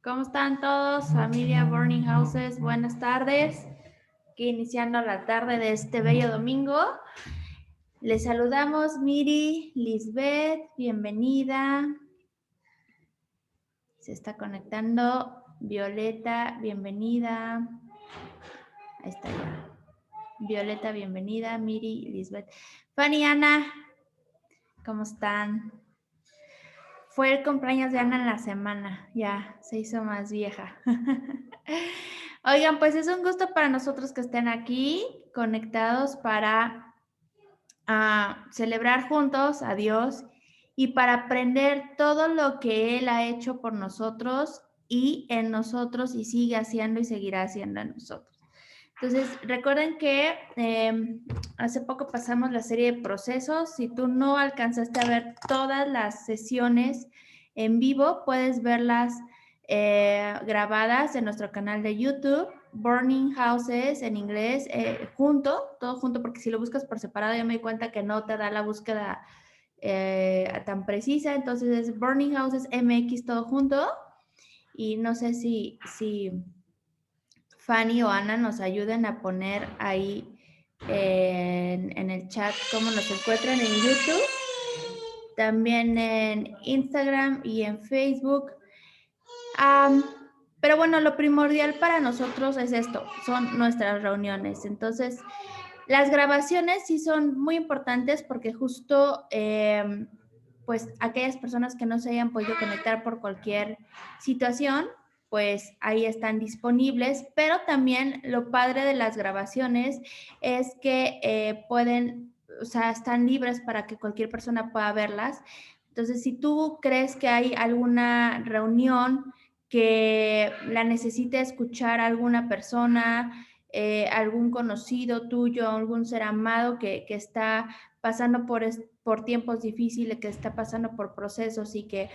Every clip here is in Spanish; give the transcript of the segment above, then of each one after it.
¿Cómo están todos? Familia Burning Houses, buenas tardes. Aquí iniciando la tarde de este bello domingo. Les saludamos Miri, Lisbeth, bienvenida. Se está conectando Violeta, bienvenida. Ahí está ya. Violeta, bienvenida. Miri, Lisbeth. Fanny, Ana, ¿cómo están? Fue el cumpleaños de Ana en la semana, ya se hizo más vieja. Oigan, pues es un gusto para nosotros que estén aquí conectados para celebrar juntos a Dios y para aprender todo lo que Él ha hecho por nosotros y en nosotros y sigue haciendo y seguirá haciendo en nosotros. Entonces, recuerden que hace poco pasamos la serie de procesos. Si tú no alcanzaste a ver todas las sesiones en vivo, puedes verlas grabadas en nuestro canal de YouTube, Burning Houses en inglés, todo junto, porque si lo buscas por separado, ya me di cuenta que no te da la búsqueda tan precisa. Entonces es Burning Houses MX todo junto. Y no sé si Fanny o Ana nos ayuden a poner ahí en el chat cómo nos encuentran en YouTube, también en Instagram y en Facebook. Pero bueno, lo primordial para nosotros es esto, son nuestras reuniones. Entonces, las grabaciones sí son muy importantes porque justo, pues, aquellas personas que no se hayan podido conectar por cualquier situación, pues ahí están disponibles, pero también lo padre de las grabaciones es que pueden, o sea, están libres para que cualquier persona pueda verlas. Entonces, si tú crees que hay alguna reunión que la necesite escuchar alguna persona, algún conocido tuyo, algún ser amado que está pasando por tiempos difíciles, que está pasando por procesos y que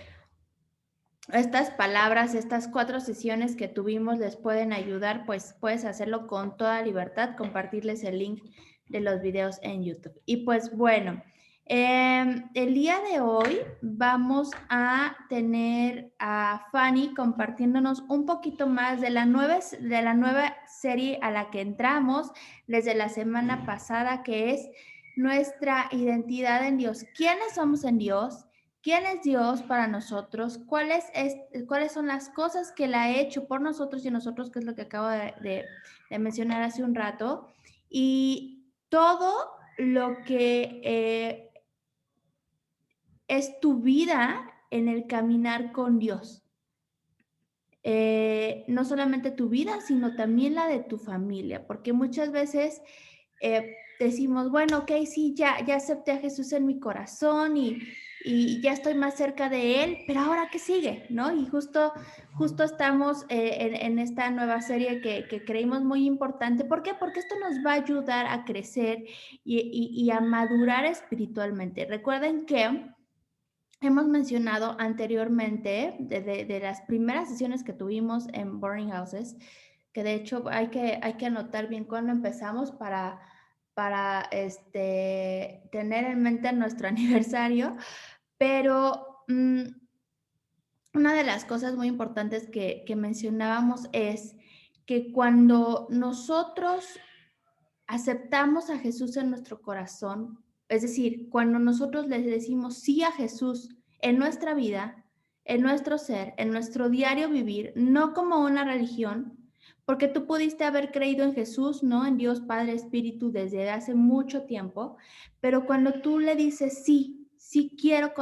estas palabras, estas 4 sesiones que tuvimos les pueden ayudar, pues puedes hacerlo con toda libertad, compartirles el link de los videos en YouTube. Y pues bueno, el día de hoy vamos a tener a Fanny compartiéndonos un poquito más de la nueva serie a la que entramos desde la semana pasada, que es nuestra identidad en Dios. ¿Quiénes somos en Dios? ¿Quién es Dios para nosotros? ¿Cuáles son las cosas que Él ha hecho por nosotros y nosotros, que es lo que acabo de mencionar hace un rato? Y todo lo que es tu vida en el caminar con Dios. No solamente tu vida, sino también la de tu familia, porque muchas veces decimos, bueno, ok, sí, ya acepté a Jesús en mi corazón y ya estoy más cerca de Él, pero ahora ¿qué sigue? ¿No? Y justo estamos en esta nueva serie que creímos muy importante. ¿Por qué? Porque esto nos va a ayudar a crecer y a madurar espiritualmente. Recuerden que hemos mencionado anteriormente, de las primeras sesiones que tuvimos en Burning Houses, que de hecho hay que anotar bien cuándo empezamos para tener en mente nuestro aniversario, pero una de las cosas muy importantes que mencionábamos es que cuando nosotros aceptamos a Jesús en nuestro corazón, es decir, cuando nosotros le decimos sí a Jesús en nuestra vida, en nuestro ser, en nuestro diario vivir, no como una religión, porque tú pudiste haber creído en Jesús, ¿no? En Dios Padre Espíritu desde hace mucho tiempo, pero cuando tú le dices sí quiero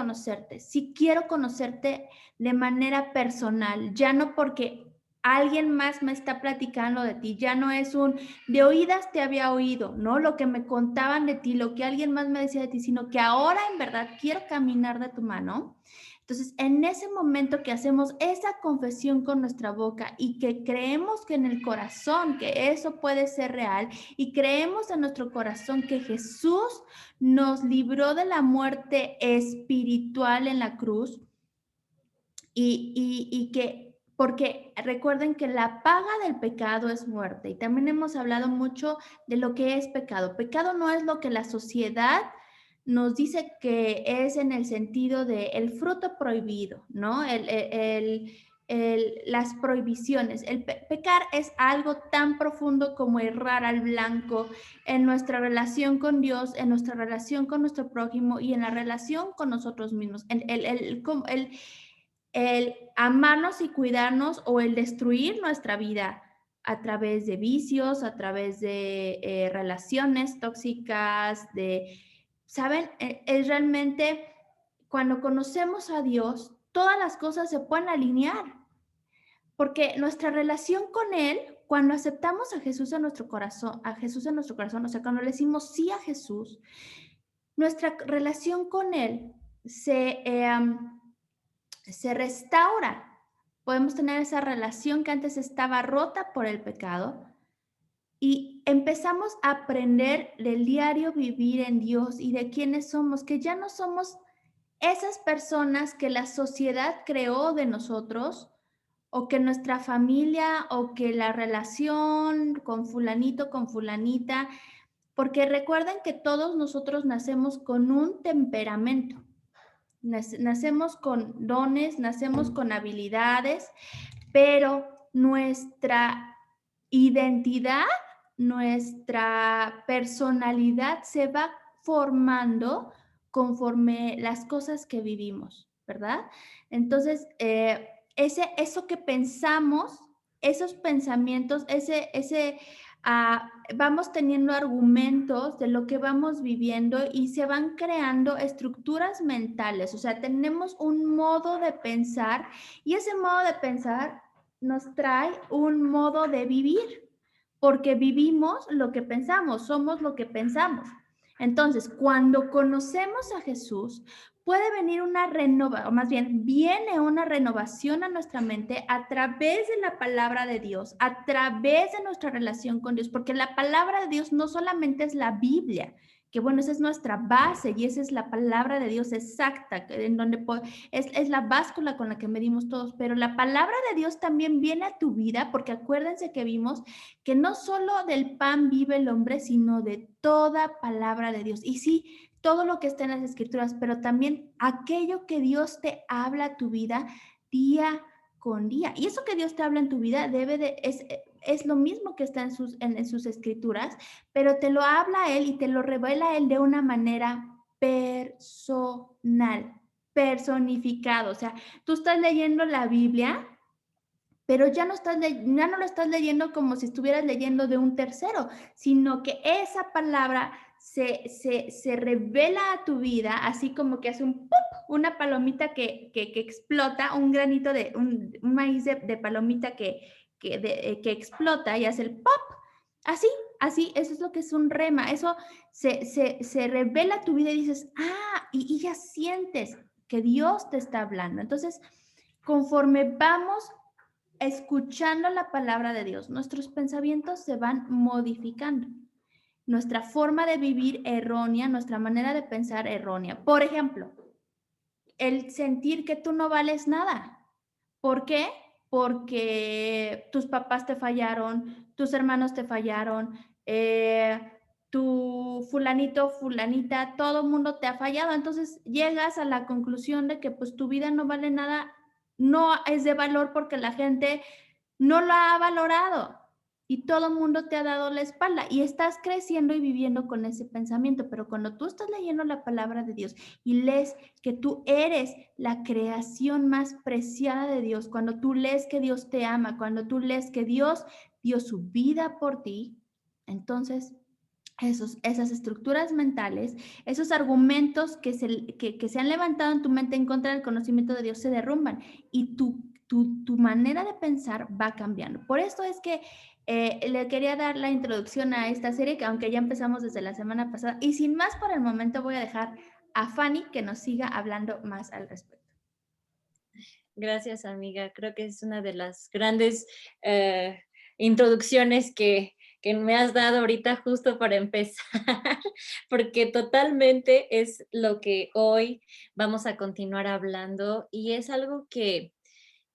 conocerte de manera personal, ya no porque alguien más me está platicando de ti, ya no es un de oídas te había oído, ¿no? Lo que me contaban de ti, lo que alguien más me decía de ti, sino que ahora en verdad quiero caminar de tu mano. Entonces, en ese momento que hacemos esa confesión con nuestra boca y que creemos que en el corazón que eso puede ser real y creemos en nuestro corazón que Jesús nos libró de la muerte espiritual en la cruz y que porque recuerden que la paga del pecado es muerte. Y también hemos hablado mucho de lo que es pecado. Pecado no es lo que la sociedad nos dice que es en el sentido de el fruto prohibido, ¿no? las prohibiciones. Pecar es algo tan profundo como errar al blanco en nuestra relación con Dios, en nuestra relación con nuestro prójimo y en la relación con nosotros mismos. El amarnos y cuidarnos o el destruir nuestra vida a través de vicios, a través de relaciones tóxicas, ¿saben? Es realmente cuando conocemos a Dios, todas las cosas se pueden alinear, porque nuestra relación con Él, cuando aceptamos a Jesús en nuestro corazón, o sea, cuando le decimos sí a Jesús, nuestra relación con Él se restaura. Podemos tener esa relación que antes estaba rota por el pecado y empezamos a aprender del diario vivir en Dios y de quiénes somos, que ya no somos esas personas que la sociedad creó de nosotros o que nuestra familia o que la relación con fulanito, con fulanita, porque recuerden que todos nosotros nacemos con un temperamento. Nacemos con dones, nacemos con habilidades, pero nuestra identidad, nuestra personalidad se va formando conforme las cosas que vivimos, ¿verdad? Entonces, eso que pensamos, esos pensamientos, vamos teniendo argumentos de lo que vamos viviendo y se van creando estructuras mentales, o sea, tenemos un modo de pensar y ese modo de pensar nos trae un modo de vivir, porque vivimos lo que pensamos, somos lo que pensamos. Entonces, cuando conocemos a Jesús, puede venir una renovación, o más bien, viene una renovación a nuestra mente a través de la palabra de Dios, a través de nuestra relación con Dios, porque la palabra de Dios no solamente es la Biblia, que bueno, esa es nuestra base y esa es la palabra de Dios exacta, en donde es la báscula con la que medimos todos, pero la palabra de Dios también viene a tu vida, porque acuérdense que vimos que no solo del pan vive el hombre, sino de toda palabra de Dios. Y sí, todo lo que está en las escrituras, pero también aquello que Dios te habla a tu vida día con día. Y eso que Dios te habla en tu vida es lo mismo que está en sus escrituras, pero te lo habla a Él y te lo revela a Él de una manera personal, personificado. O sea, tú estás leyendo la Biblia, pero ya no lo estás leyendo como si estuvieras leyendo de un tercero, sino que esa palabra se revela a tu vida, así como que hace un pop, una palomita que explota, un granito un maíz de palomita que explota y hace el pop. Así, así, eso es lo que es un rema. Eso se revela a tu vida y dices, y ya sientes que Dios te está hablando. Entonces, conforme vamos escuchando la palabra de Dios, nuestros pensamientos se van modificando. Nuestra forma de vivir errónea, nuestra manera de pensar errónea. Por ejemplo, el sentir que tú no vales nada. ¿Por qué? Porque tus papás te fallaron, tus hermanos te fallaron, tu fulanito, fulanita, todo el mundo te ha fallado. Entonces llegas a la conclusión de que pues tu vida no vale nada, no es de valor porque la gente no lo ha valorado y todo el mundo te ha dado la espalda y estás creciendo y viviendo con ese pensamiento, pero cuando tú estás leyendo la palabra de Dios y lees que tú eres la creación más preciada de Dios, cuando tú lees que Dios te ama, cuando tú lees que Dios dio su vida por ti, entonces esas estructuras mentales, esos argumentos que se han levantado en tu mente en contra del conocimiento de Dios se derrumban y tu manera de pensar va cambiando. Por esto es que le quería dar la introducción a esta serie, que aunque ya empezamos desde la semana pasada, y sin más por el momento voy a dejar a Fanny que nos siga hablando más al respecto. Gracias, amiga. Creo que es una de las grandes introducciones que me has dado ahorita justo para empezar, porque totalmente es lo que hoy vamos a continuar hablando y es algo que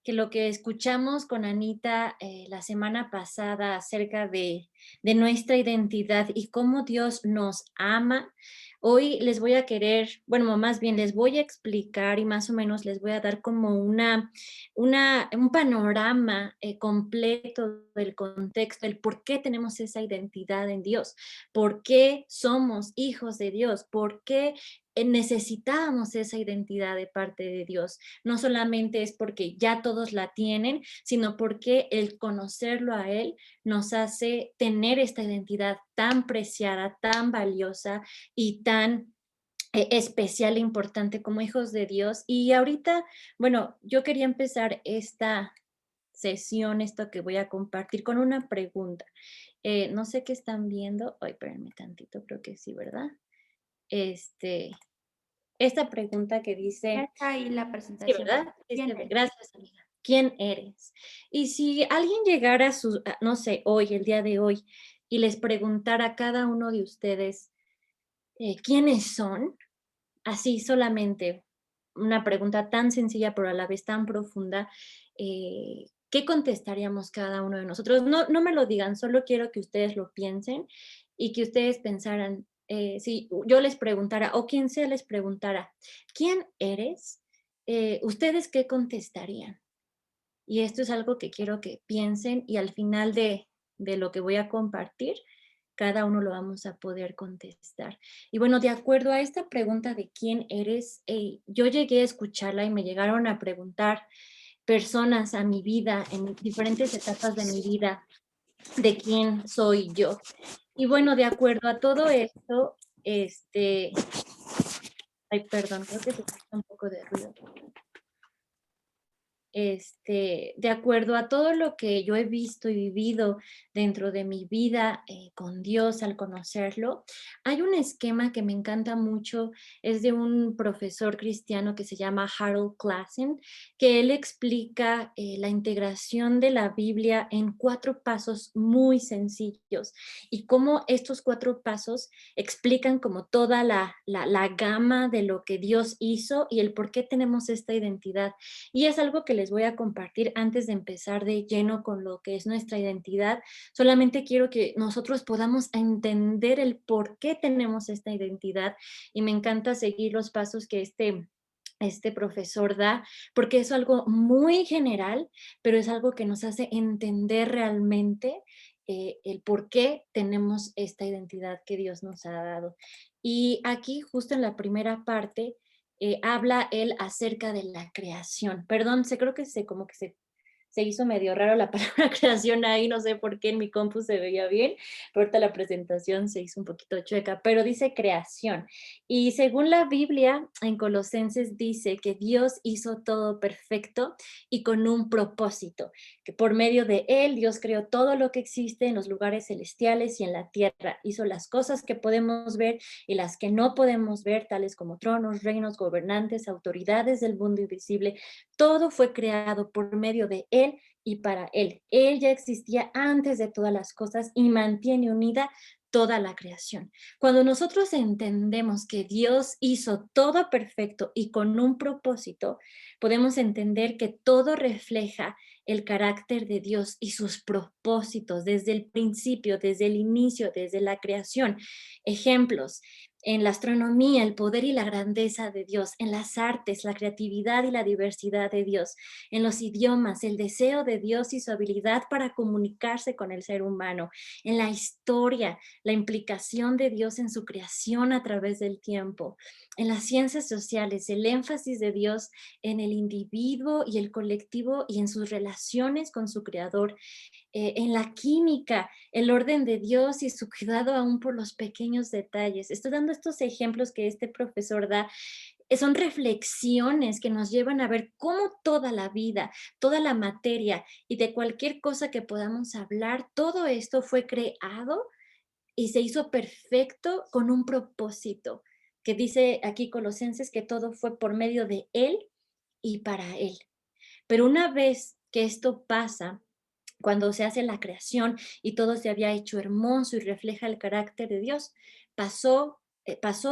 lo que escuchamos con Anita la semana pasada acerca de nuestra identidad y cómo Dios nos ama. Hoy les voy a querer, bueno, más bien les voy a explicar y más o menos les voy a dar como un panorama completo del contexto, el por qué tenemos esa identidad en Dios, por qué somos hijos de Dios, por qué necesitamos esa identidad de parte de Dios. No solamente es porque ya todos la tienen, sino porque el conocerlo a Él nos hace tener esta identidad tan preciada, tan valiosa y tan especial e importante como hijos de Dios. Y ahorita, bueno, yo quería empezar esta sesión, esto que voy a compartir, con una pregunta. No sé qué están viendo. Ay, espérenme tantito, creo que sí, ¿verdad? Este, esta pregunta que Ya dice, está ahí la sí, presentación. ¿verdad? Sí ¿Quién se ve. eres? Gracias, amiga. ¿Quién eres? Y si alguien llegara no sé, hoy, el día de hoy, y les preguntara a cada uno de ustedes, ¿quiénes son? Así solamente, una pregunta tan sencilla, pero a la vez tan profunda, ¿qué contestaríamos cada uno de nosotros? No, no me lo digan, solo quiero que ustedes lo piensen y que ustedes pensaran, si yo les preguntara, o quien sea les preguntara, ¿quién eres? ¿Ustedes qué contestarían? Y esto es algo que quiero que piensen y al final de lo que voy a compartir, cada uno lo vamos a poder contestar. Y bueno, de acuerdo a esta pregunta de quién eres, yo llegué a escucharla y me llegaron a preguntar personas a mi vida, en diferentes etapas de mi vida, de quién soy yo. Y bueno, de acuerdo a todo esto, ay, perdón, creo que se escucha un poco de ruido. De acuerdo a todo lo que yo he visto y vivido dentro de mi vida con Dios al conocerlo, hay un esquema que me encanta mucho, es de un profesor cristiano que se llama Harold Klassen, que él explica la integración de la Biblia en 4 pasos muy sencillos y cómo estos 4 pasos explican como toda la gama de lo que Dios hizo y el por qué tenemos esta identidad. Y es algo que les voy a compartir antes de empezar de lleno con lo que es nuestra identidad. Solamente quiero que nosotros podamos entender el por qué tenemos esta identidad y me encanta seguir los pasos que este profesor da, porque es algo muy general, pero es algo que nos hace entender realmente el por qué tenemos esta identidad que Dios nos ha dado. Y aquí, justo en la primera parte, habla él acerca de la creación. Perdón, creo que como que se hizo medio raro la palabra creación ahí, no sé por qué en mi compu se veía bien, pero ahorita la presentación se hizo un poquito chueca, pero dice creación. Y según la Biblia, en Colosenses dice que Dios hizo todo perfecto y con un propósito, que por medio de él Dios creó todo lo que existe en los lugares celestiales y en la tierra. Hizo las cosas que podemos ver y las que no podemos ver, tales como tronos, reinos, gobernantes, autoridades del mundo invisible. Todo fue creado por medio de Él y para Él. Él ya existía antes de todas las cosas y mantiene unida toda la creación. Cuando nosotros entendemos que Dios hizo todo perfecto y con un propósito, podemos entender que todo refleja el carácter de Dios y sus propósitos desde el principio, desde el inicio, desde la creación. Ejemplos: en la astronomía, el poder y la grandeza de Dios; en las artes, la creatividad y la diversidad de Dios; en los idiomas, el deseo de Dios y su habilidad para comunicarse con el ser humano; en la historia, la implicación de Dios en su creación a través del tiempo; en las ciencias sociales, el énfasis de Dios en el individuo y el colectivo y en sus relaciones con su creador; en la química, el orden de Dios y su cuidado aún por los pequeños detalles. Estoy dando estos ejemplos que este profesor da. Son reflexiones que nos llevan a ver cómo toda la vida, toda la materia y de cualquier cosa que podamos hablar, todo esto fue creado y se hizo perfecto con un propósito, que dice aquí Colosenses que todo fue por medio de Él y para Él. Pero una vez que esto pasa, cuando se hace la creación y todo se había hecho hermoso y refleja el carácter de Dios, pasó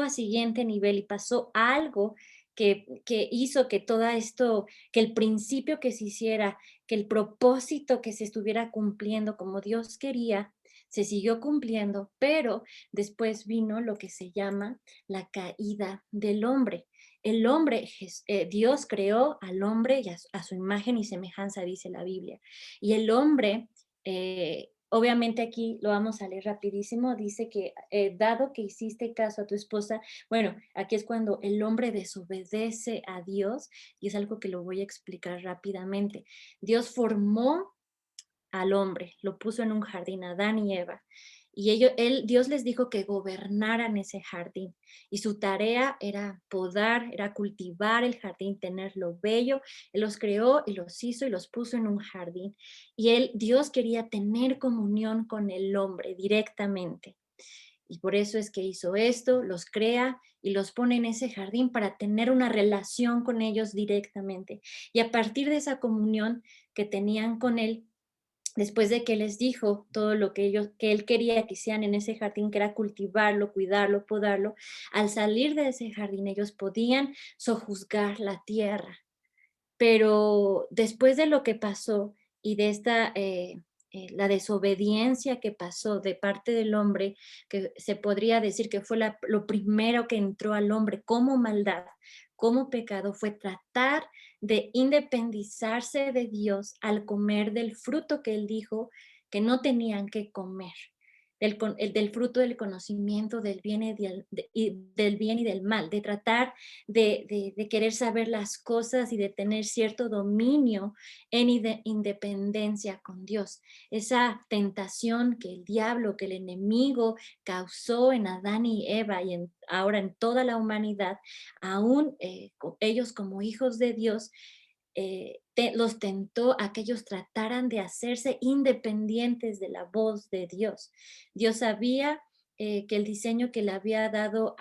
a siguiente nivel y pasó algo que hizo que todo esto, que el principio que se hiciera, que el propósito que se estuviera cumpliendo como Dios quería, se siguió cumpliendo, pero después vino lo que se llama la caída del hombre. El hombre, Dios creó al hombre y a su imagen y semejanza, dice la Biblia. Y el hombre, obviamente aquí lo vamos a leer rapidísimo, dice que dado que hiciste caso a tu esposa, bueno, aquí es cuando el hombre desobedece a Dios y es algo que lo voy a explicar rápidamente. Dios formó al hombre, lo puso en un jardín, Adán y Eva. Y Dios les dijo que gobernaran ese jardín. Y su tarea era podar, era cultivar el jardín, tenerlo bello. Él los creó y los hizo y los puso en un jardín. Y Dios quería tener comunión con el hombre directamente. Y por eso es que hizo esto, los crea y los pone en ese jardín para tener una relación con ellos directamente. Y a partir de esa comunión que tenían con él, después de que les dijo todo lo que él quería que hicieran en ese jardín, que era cultivarlo, cuidarlo, podarlo, al salir de ese jardín ellos podían sojuzgar la tierra. Pero después de lo que pasó y de la desobediencia que pasó de parte del hombre, que se podría decir que fue lo primero que entró al hombre como maldad, como pecado, fue tratar de independizarse de Dios al comer del fruto que él dijo que no tenían que comer, del fruto del conocimiento del bien del bien y del mal, de tratar de querer saber las cosas y de tener cierto dominio en independencia con Dios. Esa tentación que el diablo, que el enemigo causó en Adán y Eva y ahora en toda la humanidad, aún ellos como hijos de Dios, los tentó a que ellos trataran de hacerse independientes de la voz de Dios. Dios sabía que el diseño que le había dado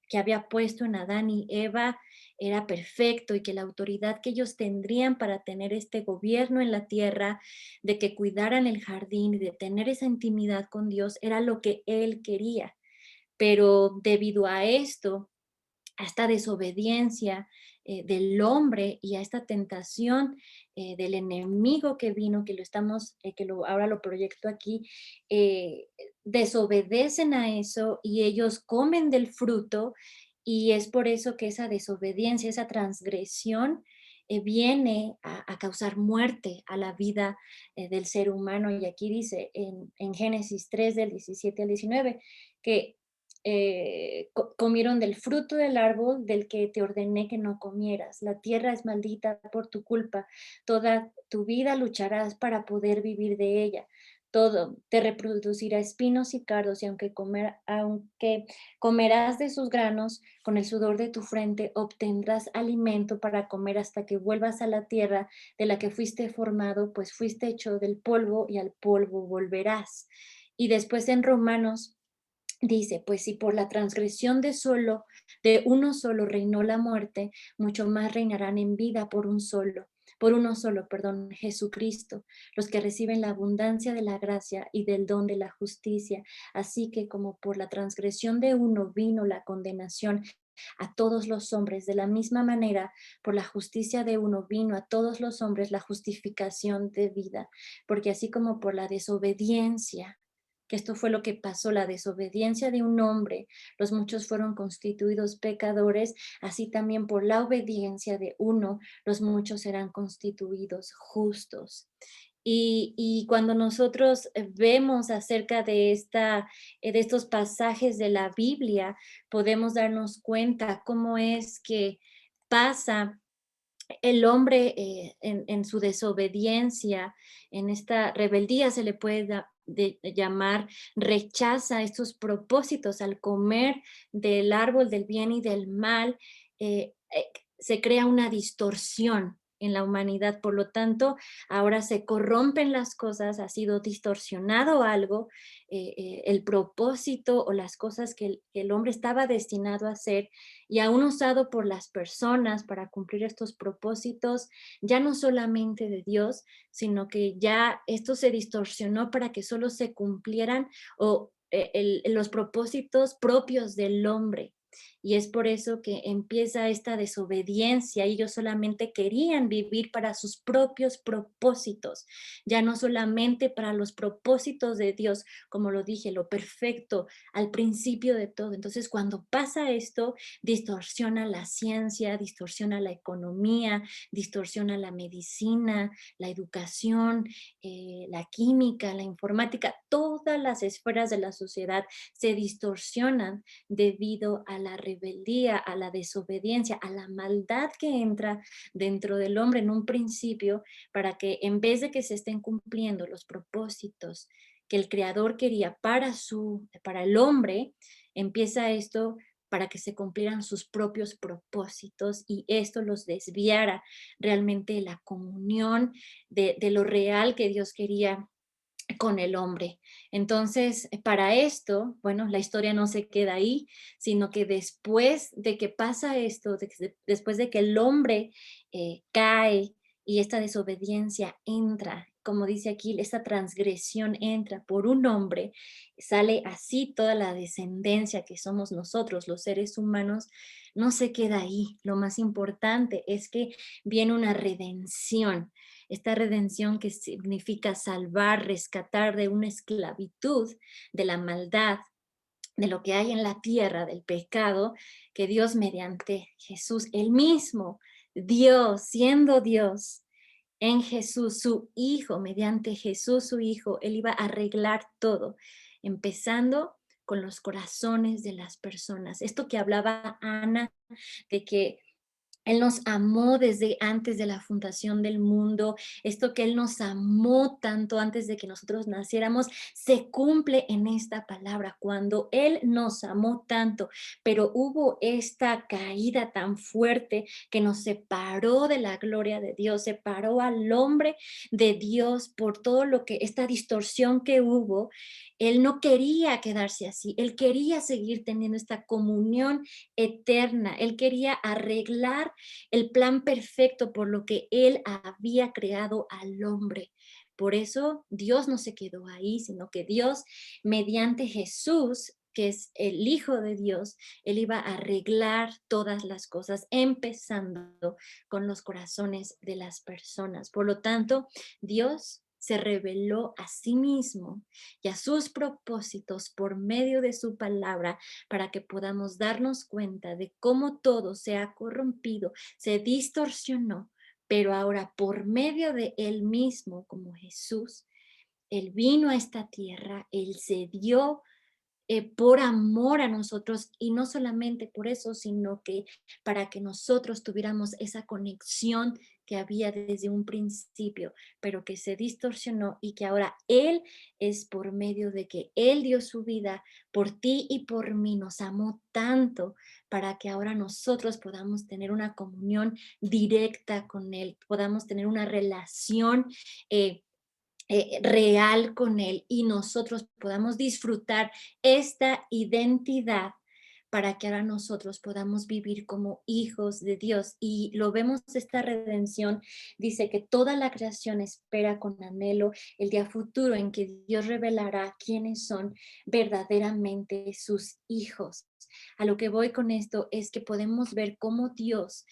que había puesto en Adán y Eva era perfecto y que la autoridad que ellos tendrían para tener este gobierno en la tierra, de que cuidaran el jardín y de tener esa intimidad con Dios, era lo que Él quería. Pero debido a esto, a esta desobediencia del hombre y a esta tentación del enemigo que vino, ahora lo proyecto aquí, eh, desobedecen a eso y ellos comen del fruto y es por eso que esa desobediencia, esa transgresión viene a causar muerte a la vida del ser humano. Y aquí dice en Génesis 3 del 17 al 19 que comieron del fruto del árbol del que te ordené que no comieras. La tierra es maldita por tu culpa. Toda tu vida lucharás para poder vivir de ella. Todo te reproducirá espinos y cardos, y aunque comerás de sus granos, con el sudor de tu frente obtendrás alimento para comer hasta que vuelvas a la tierra de la que fuiste formado, pues fuiste hecho del polvo y al polvo volverás. Y después en Romanos dice, pues si por la transgresión de uno solo reinó la muerte, mucho más reinarán en vida por uno solo, perdón, Jesucristo, los que reciben la abundancia de la gracia y del don de la justicia. Así que como por la transgresión de uno vino la condenación a todos los hombres, de la misma manera, por la justicia de uno vino a todos los hombres la justificación de vida, porque así como por la desobediencia, que esto fue lo que pasó, la desobediencia de un hombre, los muchos fueron constituidos pecadores, así también por la obediencia de uno, los muchos serán constituidos justos. Y cuando nosotros vemos acerca de estos pasajes de la Biblia, podemos darnos cuenta cómo es que pasa el hombre en su desobediencia, en esta rebeldía se le puede llamar, rechaza estos propósitos al comer del árbol del bien y del mal, se crea una distorsión en la humanidad, por lo tanto, ahora se corrompen las cosas, ha sido distorsionado algo, el propósito o las cosas que el hombre estaba destinado a hacer y aún usado por las personas para cumplir estos propósitos, ya no solamente de Dios, sino que ya esto se distorsionó para que solo se cumplieran los propósitos propios del hombre. Y es por eso que empieza esta desobediencia. Ellos solamente querían vivir para sus propios propósitos, ya no solamente para los propósitos de Dios, como lo dije, lo perfecto al principio de todo. Entonces, cuando pasa esto, distorsiona la ciencia, distorsiona la economía, distorsiona la medicina, la educación, la química, la informática, todas las esferas de la sociedad se distorsionan debido a la rebeldía, a la desobediencia, a la maldad que entra dentro del hombre en un principio, para que en vez de que se estén cumpliendo los propósitos que el creador quería para el hombre, empieza esto para que se cumplieran sus propios propósitos y esto los desviara realmente de la comunión de lo real que Dios quería con el hombre. Entonces, para esto, bueno, la historia no se queda ahí, sino que después de que pasa esto, después de que el hombre cae y esta desobediencia entra, como dice aquí, esta transgresión entra por un hombre, sale así toda la descendencia que somos nosotros, los seres humanos, no se queda ahí. Lo más importante es que viene una redención, esta redención que significa salvar, rescatar de una esclavitud, de la maldad, de lo que hay en la tierra, del pecado, que Dios mediante Jesús, el mismo Dios, siendo Dios, en Jesús, su Hijo, mediante Jesús, su Hijo, Él iba a arreglar todo, empezando con los corazones de las personas. Esto que hablaba Ana, de que él nos amó desde antes de la fundación del mundo. Esto que Él nos amó tanto antes de que nosotros naciéramos, se cumple en esta palabra. Cuando Él nos amó tanto, pero hubo esta caída tan fuerte que nos separó de la gloria de Dios, separó al hombre de Dios por todo lo que, esta distorsión que hubo. Él no quería quedarse así. Él quería seguir teniendo esta comunión eterna. Él quería arreglar el plan perfecto por lo que Él había creado al hombre. Por eso Dios no se quedó ahí, sino que Dios, mediante Jesús, que es el Hijo de Dios, Él iba a arreglar todas las cosas, empezando con los corazones de las personas. Por lo tanto, Dios se reveló a sí mismo y a sus propósitos por medio de su palabra para que podamos darnos cuenta de cómo todo se ha corrompido, se distorsionó, pero ahora por medio de Él mismo, como Jesús, Él vino a esta tierra, Él se dio por amor a nosotros y no solamente por eso, sino que para que nosotros tuviéramos esa conexión que había desde un principio, pero que se distorsionó y que ahora Él es por medio de que Él dio su vida por ti y por mí, nos amó tanto para que ahora nosotros podamos tener una comunión directa con Él, podamos tener una relación real con Él y nosotros podamos disfrutar esta identidad para que ahora nosotros podamos vivir como hijos de Dios. Y lo vemos, esta redención, dice que toda la creación espera con anhelo el día futuro en que Dios revelará quiénes son verdaderamente sus hijos. A lo que voy con esto es que podemos ver cómo Dios,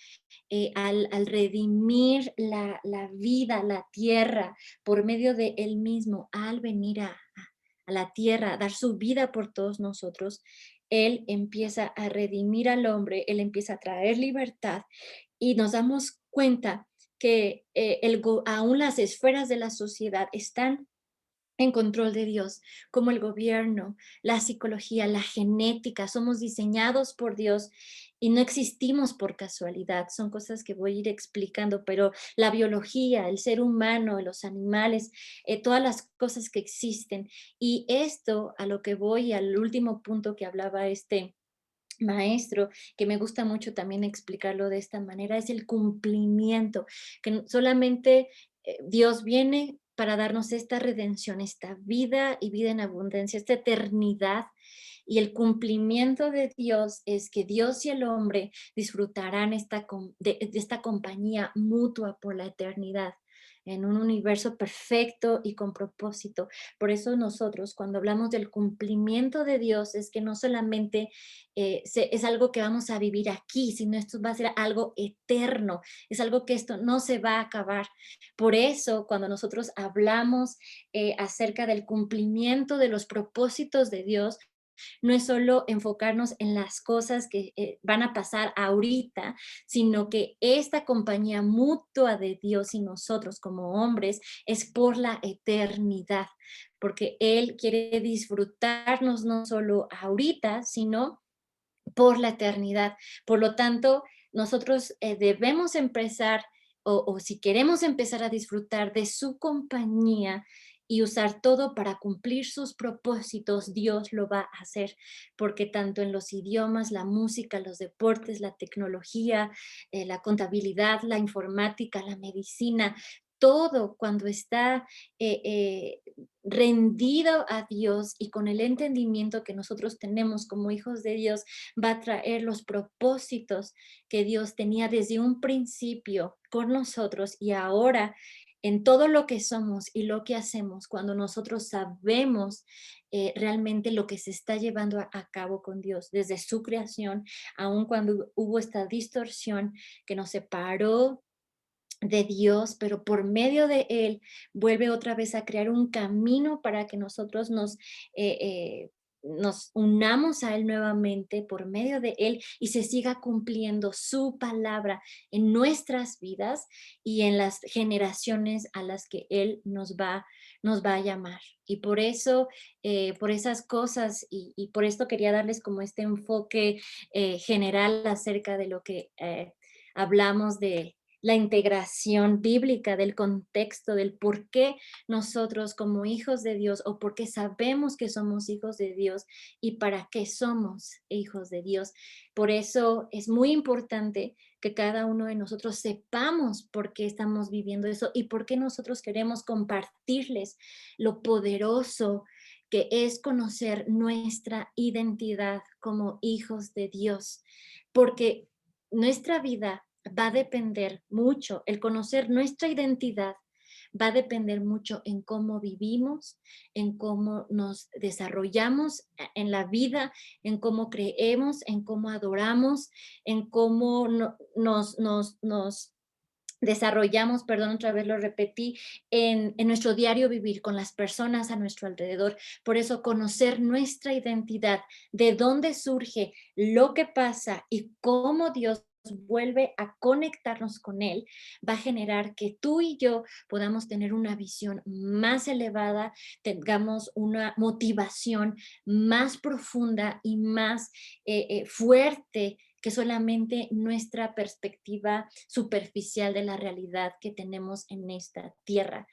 al redimir la vida, la tierra, por medio de Él mismo, al venir a la tierra, a dar su vida por todos nosotros, Él empieza a redimir al hombre, Él empieza a traer libertad y nos damos cuenta que aún las esferas de la sociedad están en control de Dios, como el gobierno, la psicología, la genética. Somos diseñados por Dios y no existimos por casualidad. Son cosas que voy a ir explicando, pero la biología, el ser humano, los animales, todas las cosas que existen. Y esto, a lo que voy, al último punto que hablaba este maestro, que me gusta mucho también explicarlo de esta manera, es el cumplimiento, que solamente Dios viene para darnos esta redención, esta vida y vida en abundancia, esta eternidad. Y el cumplimiento de Dios es que Dios y el hombre disfrutarán de esta compañía mutua por la eternidad. en un universo perfecto y con propósito. Por eso nosotros, cuando hablamos del cumplimiento de Dios, es que no solamente es algo que vamos a vivir aquí, sino esto va a ser algo eterno, es algo que esto no se va a acabar. Por eso, cuando nosotros hablamos acerca del cumplimiento de los propósitos de Dios, no es solo enfocarnos en las cosas que van a pasar ahorita, sino que esta compañía mutua de Dios y nosotros como hombres es por la eternidad, porque Él quiere disfrutarnos no solo ahorita, sino por la eternidad. Por lo tanto, nosotros debemos empezar, o si queremos empezar a disfrutar de su compañía y usar todo para cumplir sus propósitos, Dios lo va a hacer, porque tanto en los idiomas, la música, los deportes, la tecnología, la contabilidad, la informática, la medicina, todo cuando está rendido a Dios y con el entendimiento que nosotros tenemos como hijos de Dios, va a traer los propósitos que Dios tenía desde un principio con nosotros y ahora en todo lo que somos y lo que hacemos, cuando nosotros sabemos realmente lo que se está llevando a cabo con Dios desde su creación, aun cuando hubo esta distorsión que nos separó de Dios, pero por medio de Él vuelve otra vez a crear un camino para que nosotros nos unamos a Él nuevamente por medio de Él y se siga cumpliendo su palabra en nuestras vidas y en las generaciones a las que Él nos va a llamar. Y por eso, por esas cosas y por esto quería darles como este enfoque general acerca de lo que hablamos de la integración bíblica del contexto, del por qué nosotros como hijos de Dios o por qué sabemos que somos hijos de Dios y para qué somos hijos de Dios. Por eso es muy importante que cada uno de nosotros sepamos por qué estamos viviendo eso y por qué nosotros queremos compartirles lo poderoso que es conocer nuestra identidad como hijos de Dios, porque nuestra vida va a depender mucho, el conocer nuestra identidad va a depender mucho en cómo vivimos, en cómo nos desarrollamos en la vida, en cómo creemos, en cómo adoramos, en cómo nos desarrollamos, perdón, otra vez lo repetí, en nuestro diario vivir con las personas a nuestro alrededor. Por eso conocer nuestra identidad, de dónde surge, lo que pasa y cómo Dios vuelve a conectarnos con Él, va a generar que tú y yo podamos tener una visión más elevada, tengamos una motivación más profunda y más fuerte que solamente nuestra perspectiva superficial de la realidad que tenemos en esta tierra.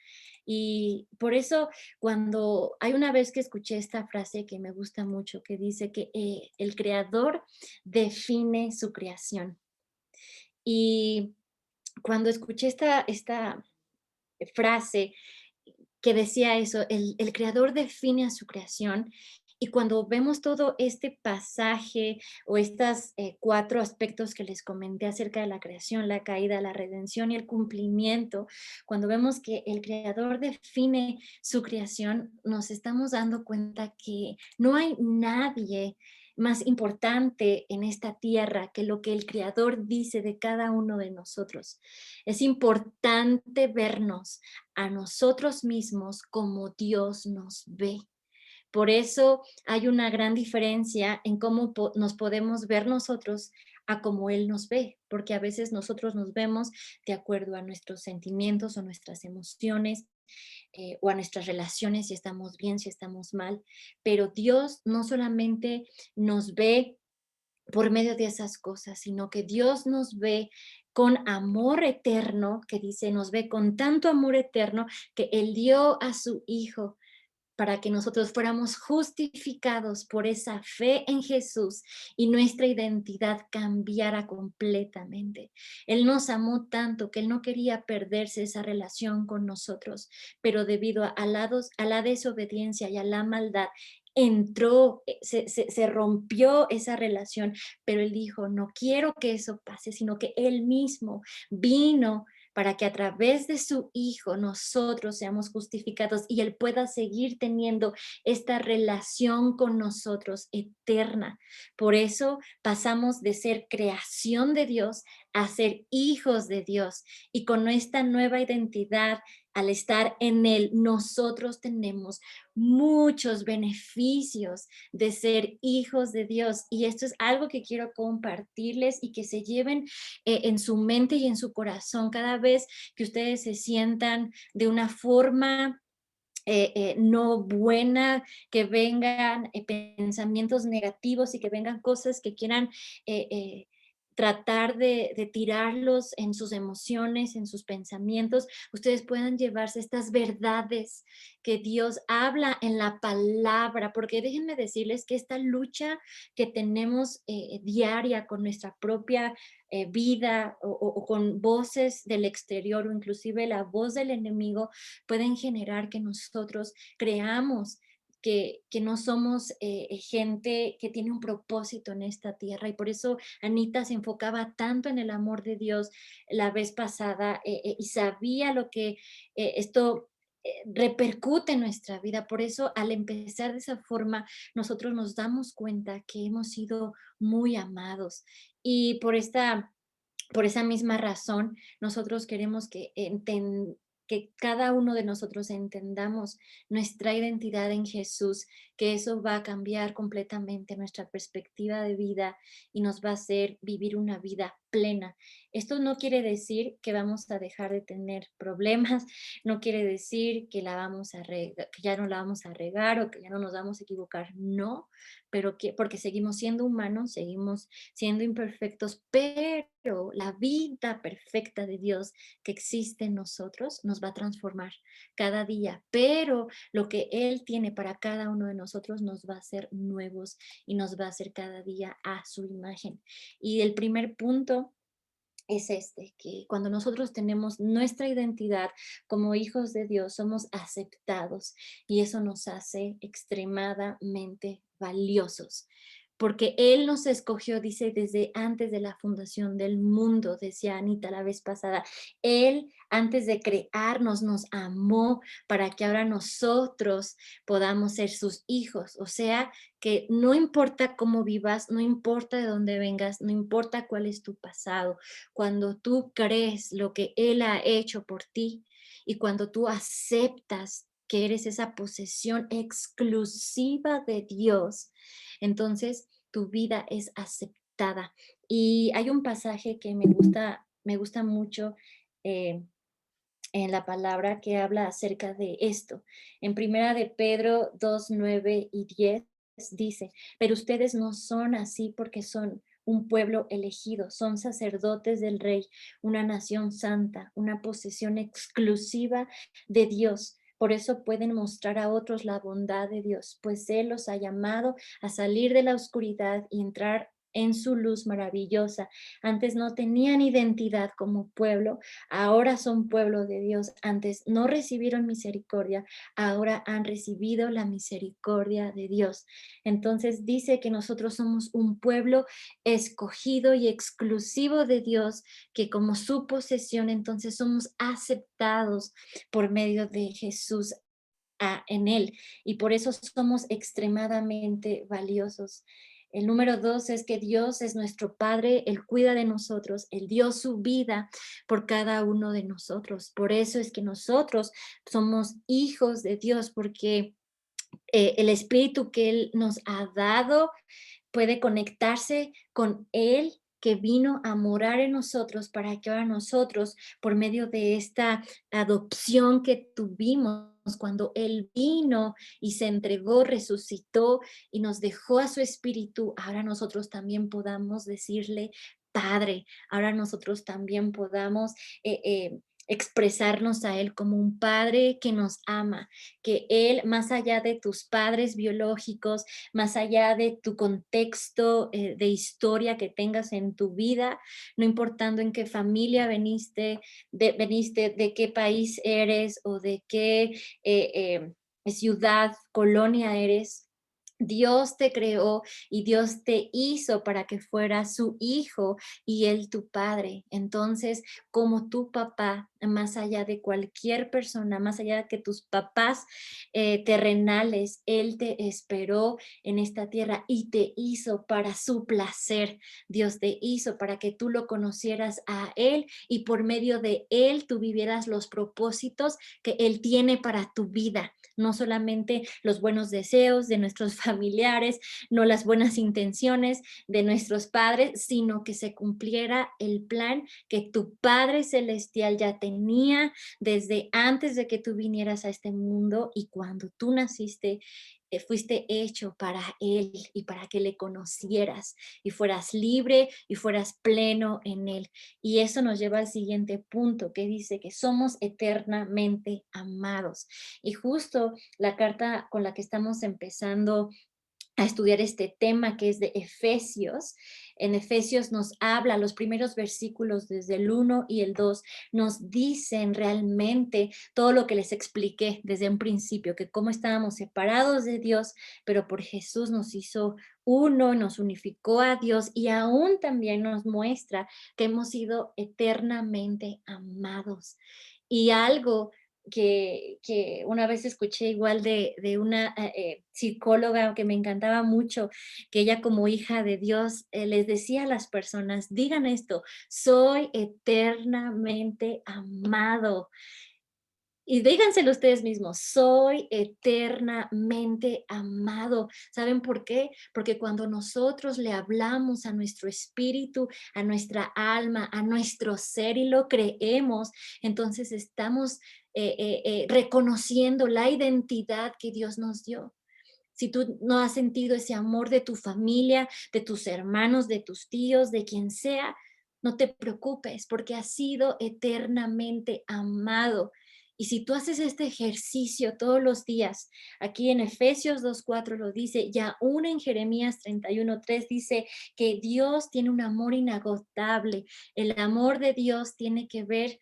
Y por eso cuando hay una vez que escuché esta frase que me gusta mucho, que dice que el creador define su creación. Y cuando escuché esta frase que decía eso, el creador define a su creación. Y cuando vemos todo este pasaje o estos cuatro aspectos que les comenté acerca de la creación, la caída, la redención y el cumplimiento, cuando vemos que el creador define su creación, nos estamos dando cuenta que no hay nadie más importante en esta tierra que lo que el creador dice de cada uno de nosotros. Es importante vernos a nosotros mismos como Dios nos ve. Por eso hay una gran diferencia en cómo nos podemos ver nosotros a cómo Él nos ve, porque a veces nosotros nos vemos de acuerdo a nuestros sentimientos o nuestras emociones o a nuestras relaciones, si estamos bien, si estamos mal, pero Dios no solamente nos ve por medio de esas cosas, sino que Dios nos ve con amor eterno, que dice, nos ve con tanto amor eterno que Él dio a su Hijo para que nosotros fuéramos justificados por esa fe en Jesús y nuestra identidad cambiara completamente. Él nos amó tanto que Él no quería perderse esa relación con nosotros, pero debido a la desobediencia y a la maldad, entró, se rompió esa relación, pero Él dijo, no quiero que eso pase, sino que Él mismo vino para que a través de su Hijo nosotros seamos justificados y Él pueda seguir teniendo esta relación con nosotros eterna. Por eso pasamos de ser creación de Dios a ser hijos de Dios. Y con esta nueva identidad, al estar en Él, nosotros tenemos muchos beneficios de ser hijos de Dios. Y esto es algo que quiero compartirles y que se lleven en su mente y en su corazón cada vez que ustedes se sientan de una forma no buena, que vengan pensamientos negativos y que vengan cosas que quieran eh, eh, tratar de tirarlos en sus emociones, en sus pensamientos, ustedes puedan llevarse estas verdades que Dios habla en la palabra, porque déjenme decirles que esta lucha que tenemos diaria con nuestra propia vida o con voces del exterior o inclusive la voz del enemigo, pueden generar que nosotros creamos que no somos gente que tiene un propósito en esta tierra. Y por eso Anita se enfocaba tanto en el amor de Dios la vez pasada y sabía lo que esto repercute en nuestra vida. Por eso al empezar de esa forma, nosotros nos damos cuenta que hemos sido muy amados. Y por esa misma razón, nosotros queremos que cada uno de nosotros entendamos nuestra identidad en Jesús, que eso va a cambiar completamente nuestra perspectiva de vida y nos va a hacer vivir una vida plena. Esto no quiere decir que vamos a dejar de tener problemas, no quiere decir que que ya no la vamos a regar o que ya no nos vamos a equivocar, no, pero porque seguimos siendo humanos, seguimos siendo imperfectos, pero la vida perfecta de Dios que existe en nosotros nos va a transformar cada día, pero lo que Él tiene para cada uno de nosotros nos va a hacer nuevos y nos va a hacer cada día a su imagen. Y el primer punto es este, que cuando nosotros tenemos nuestra identidad como hijos de Dios, somos aceptados y eso nos hace extremadamente valiosos. Porque Él nos escogió, dice, desde antes de la fundación del mundo, decía Anita la vez pasada. Él, antes de crearnos, nos amó para que ahora nosotros podamos ser sus hijos. O sea, que no importa cómo vivas, no importa de dónde vengas, no importa cuál es tu pasado, cuando tú crees lo que Él ha hecho por ti y cuando tú aceptas que eres esa posesión exclusiva de Dios, entonces tu vida es aceptada. Y hay un pasaje que me gusta mucho eh, en la palabra que habla acerca de esto. En Primera de Pedro 2, 9 y 10 dice, pero ustedes no son así porque son un pueblo elegido, son sacerdotes del rey, una nación santa, una posesión exclusiva de Dios. Por eso pueden mostrar a otros la bondad de Dios, pues Él los ha llamado a salir de la oscuridad y entrar en su luz maravillosa. Antes no tenían identidad como pueblo, ahora son pueblo de Dios. Antes no recibieron misericordia, ahora han recibido la misericordia de Dios. Entonces dice que nosotros somos un pueblo escogido y exclusivo de Dios, que como su posesión, entonces somos aceptados por medio de Jesús en Él. Y por eso somos extremadamente valiosos. El número 2 es que Dios es nuestro Padre, Él cuida de nosotros, Él dio su vida por cada uno de nosotros. Por eso es que nosotros somos hijos de Dios, porque el Espíritu que Él nos ha dado puede conectarse con Él que vino a morar en nosotros para que ahora nosotros, por medio de esta adopción que tuvimos cuando Él vino y se entregó, resucitó y nos dejó a su espíritu, ahora nosotros también podamos decirle, Padre, ahora nosotros también podamos expresarnos a Él como un Padre que nos ama, que Él, más allá de tus padres biológicos, más allá de tu contexto de historia que tengas en tu vida, no importando en qué familia veniste, de qué país eres o de qué ciudad, colonia eres, Dios te creó y Dios te hizo para que fueras su hijo y él tu padre. Entonces, como tu papá, más allá de cualquier persona, más allá de que tus papás terrenales, él te esperó en esta tierra y te hizo para su placer. Dios te hizo para que tú lo conocieras a él y por medio de él tú vivieras los propósitos que él tiene para tu vida, no solamente los buenos deseos de nuestros familiares, no las buenas intenciones de nuestros padres, sino que se cumpliera el plan que tu Padre Celestial ya tenía desde antes de que tú vinieras a este mundo, y cuando tú naciste, fuiste hecho para Él y para que le conocieras y fueras libre y fueras pleno en Él. Y eso nos lleva al siguiente punto, que dice que somos eternamente amados. Y justo la carta con la que estamos empezando a estudiar este tema, que es de Efesios. En Efesios nos habla, los primeros versículos desde el 1 y el 2 nos dicen realmente todo lo que les expliqué desde un principio, que cómo estábamos separados de Dios, pero por Jesús nos hizo uno, nos unificó a Dios, y aún también nos muestra que hemos sido eternamente amados. Y algo que una vez escuché igual de una psicóloga que me encantaba mucho, que ella como hija de Dios les decía a las personas: digan esto, soy eternamente amado. Y díganselo ustedes mismos, soy eternamente amado. ¿Saben por qué? Porque cuando nosotros le hablamos a nuestro espíritu, a nuestra alma, a nuestro ser y lo creemos, entonces estamos reconociendo la identidad que Dios nos dio. Si tú no has sentido ese amor de tu familia, de tus hermanos, de tus tíos, de quien sea, no te preocupes porque has sido eternamente amado. Y si tú haces este ejercicio todos los días, aquí en Efesios 2:4 lo dice, y aún en Jeremías 31:3 dice que Dios tiene un amor inagotable. El amor de Dios tiene que ver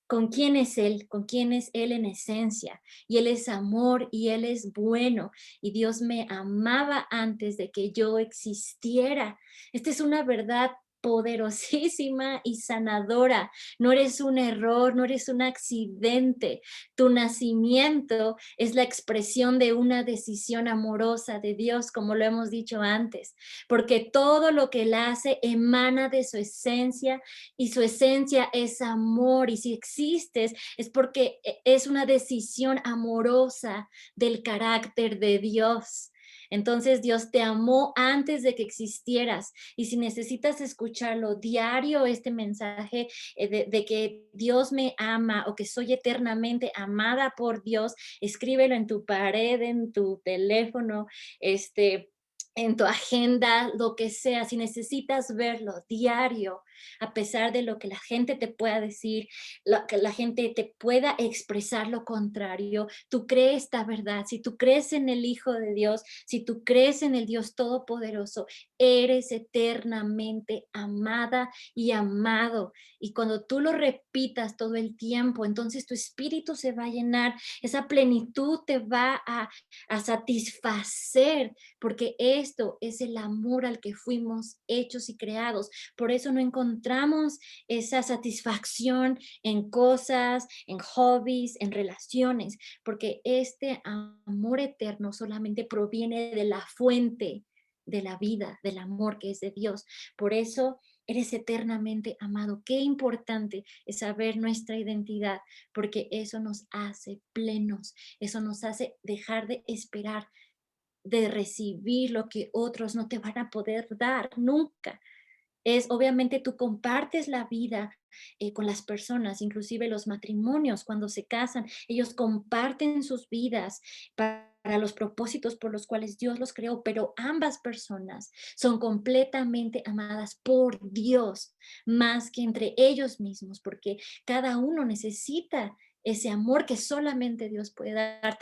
con quién es Él, con quién es Él en esencia. Y Él es amor y Él es bueno. Y Dios me amaba antes de que yo existiera. Esta es una verdad poderosísima y sanadora. No eres un error, no eres un accidente. Tu nacimiento es la expresión de una decisión amorosa de Dios, como lo hemos dicho antes, porque todo lo que Él hace emana de su esencia, y su esencia es amor, y si existes es porque es una decisión amorosa del carácter de Dios. Entonces Dios te amó antes de que existieras, y si necesitas escucharlo diario, este mensaje de que Dios me ama o que soy eternamente amada por Dios, escríbelo en tu pared, en tu teléfono, en tu agenda, lo que sea. Si necesitas verlo diario, a pesar de lo que la gente te pueda decir, lo que la gente te pueda expresar lo contrario, tú crees esta verdad. Si tú crees en el Hijo de Dios, si tú crees en el Dios Todopoderoso, eres eternamente amada y amado. Y cuando tú lo repitas todo el tiempo, entonces tu espíritu se va a llenar, esa plenitud te va a satisfacer, porque esto es el amor al que fuimos hechos y creados. Por eso no encontramos esa satisfacción en cosas, en hobbies, en relaciones, porque este amor eterno solamente proviene de la fuente de la vida, del amor que es de Dios. Por eso eres eternamente amado. Qué importante es saber nuestra identidad, porque eso nos hace plenos, eso nos hace dejar de esperar, de recibir lo que otros no te van a poder dar nunca. Es obviamente tú compartes la vida con las personas, inclusive los matrimonios cuando se casan, ellos comparten sus vidas para los propósitos por los cuales Dios los creó, pero ambas personas son completamente amadas por Dios, más que entre ellos mismos, porque cada uno necesita ese amor que solamente Dios puede dar,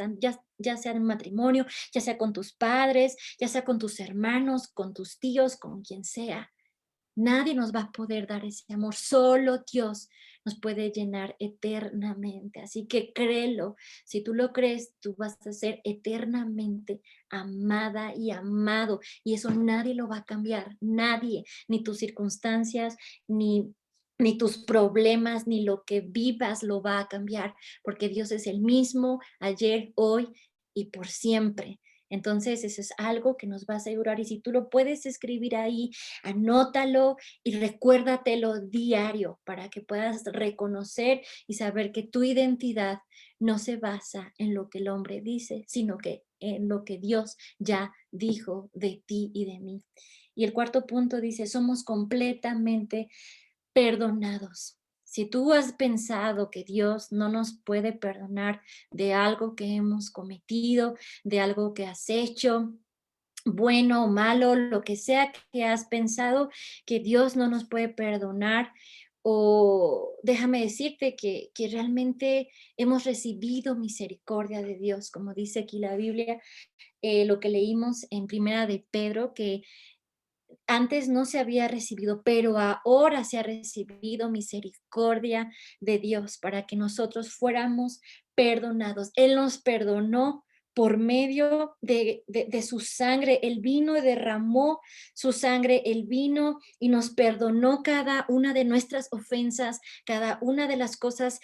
ya sea en un matrimonio, ya sea con tus padres, ya sea con tus hermanos, con tus tíos, con quien sea. Nadie nos va a poder dar ese amor, solo Dios nos puede llenar eternamente. Así que créelo, si tú lo crees, tú vas a ser eternamente amada y amado, y eso nadie lo va a cambiar, nadie, ni tus circunstancias, ni tus problemas, ni lo que vivas lo va a cambiar, porque Dios es el mismo ayer, hoy y por siempre. Entonces, eso es algo que nos va a asegurar, y si tú lo puedes escribir ahí, anótalo y recuérdatelo diario para que puedas reconocer y saber que tu identidad no se basa en lo que el hombre dice, sino que en lo que Dios ya dijo de ti y de mí. Y el cuarto punto dice, somos completamente perdonados. Si tú has pensado que Dios no nos puede perdonar de algo que hemos cometido, de algo que has hecho, bueno o malo, lo que sea que has pensado que Dios no nos puede perdonar, o déjame decirte que realmente hemos recibido misericordia de Dios, como dice aquí la Biblia, lo que leímos en Primera de Pedro, que antes no se había recibido, pero ahora se ha recibido misericordia de Dios para que nosotros fuéramos perdonados. Él nos perdonó por medio de su sangre. Él vino y derramó su sangre, Él vino y nos perdonó cada una de nuestras ofensas, cada una de las cosas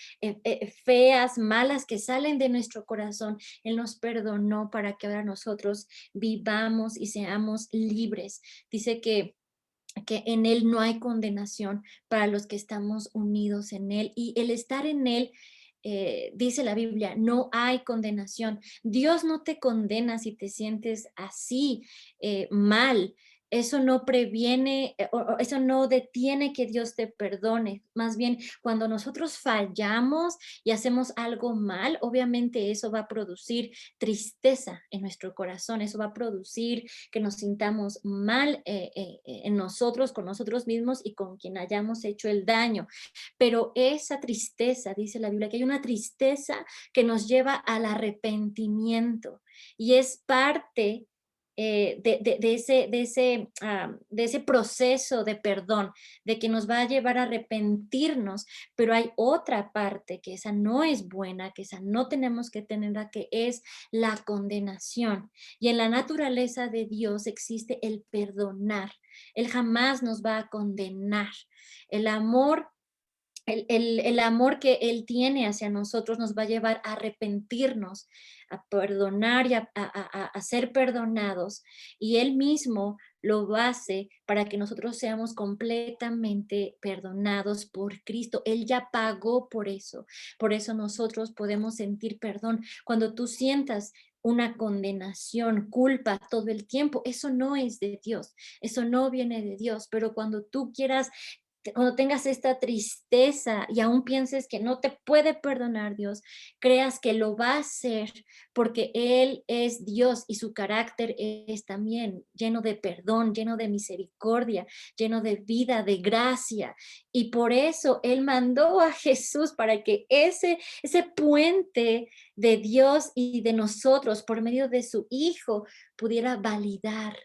feas, malas que salen de nuestro corazón. Él nos perdonó para que ahora nosotros vivamos y seamos libres. Dice que en Él no hay condenación para los que estamos unidos en Él. Y el estar en Él, dice la Biblia, no hay condenación. Dios no te condena si te sientes así, mal. Eso no previene, o eso no detiene que Dios te perdone. Más bien, cuando nosotros fallamos y hacemos algo mal, obviamente eso va a producir tristeza en nuestro corazón, eso va a producir que nos sintamos mal en nosotros, con nosotros mismos y con quien hayamos hecho el daño. Pero esa tristeza, dice la Biblia, que hay una tristeza que nos lleva al arrepentimiento, y es parte de ese proceso de perdón, de que nos va a llevar a arrepentirnos. Pero hay otra parte que esa no es buena, que esa no tenemos que tenerla, que es la condenación. Y en la naturaleza de Dios existe el perdonar. Él jamás nos va a condenar. El amor el amor que Él tiene hacia nosotros nos va a llevar a arrepentirnos, a perdonar y a ser perdonados. Y Él mismo lo hace para que nosotros seamos completamente perdonados por Cristo. Él ya pagó por eso. Por eso nosotros podemos sentir perdón. Cuando tú sientas una condenación, culpa todo el tiempo, eso no es de Dios, eso no viene de Dios. Pero cuando tú quieras, cuando tengas esta tristeza y aún pienses que no te puede perdonar Dios, creas que lo va a hacer, porque Él es Dios y su carácter es también lleno de perdón, lleno de misericordia, lleno de vida, de gracia. Y por eso Él mandó a Jesús para que ese puente de Dios y de nosotros por medio de su Hijo pudiera validar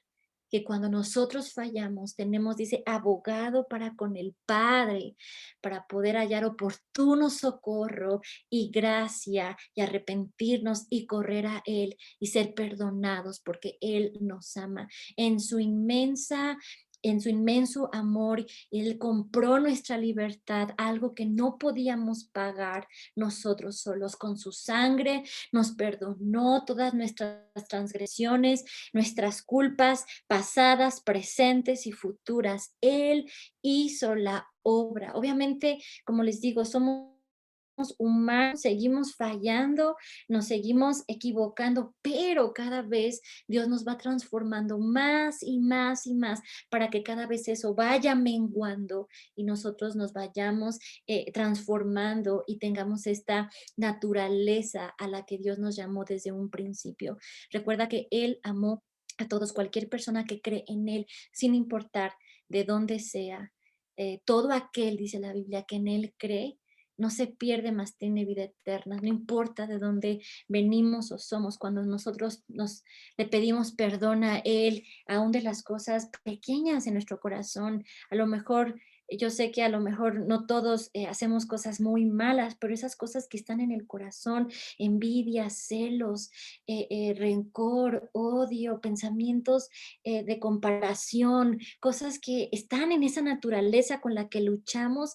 que cuando nosotros fallamos tenemos, dice, abogado para con el Padre, para poder hallar oportuno socorro y gracia, y arrepentirnos y correr a Él y ser perdonados, porque Él nos ama en su inmenso amor. Él compró nuestra libertad, algo que no podíamos pagar nosotros solos. Con su sangre nos perdonó todas nuestras transgresiones, nuestras culpas pasadas, presentes y futuras. Él hizo la obra. Obviamente, como les digo, somos humanos, seguimos fallando, nos seguimos equivocando, pero cada vez Dios nos va transformando más y más y más, para que cada vez eso vaya menguando y nosotros nos vayamos transformando y tengamos esta naturaleza a la que Dios nos llamó desde un principio. Recuerda que Él amó a todos, cualquier persona que cree en Él, sin importar de dónde sea. Todo aquel, dice la Biblia, que en Él cree, no se pierde, más tiene vida eterna. No importa de dónde venimos o somos, cuando nosotros le pedimos perdón a Él, aún de las cosas pequeñas en nuestro corazón, a lo mejor Yo sé que a lo mejor no todos hacemos cosas muy malas, pero esas cosas que están en el corazón, envidia, celos, rencor, odio, pensamientos de comparación, cosas que están en esa naturaleza con la que luchamos,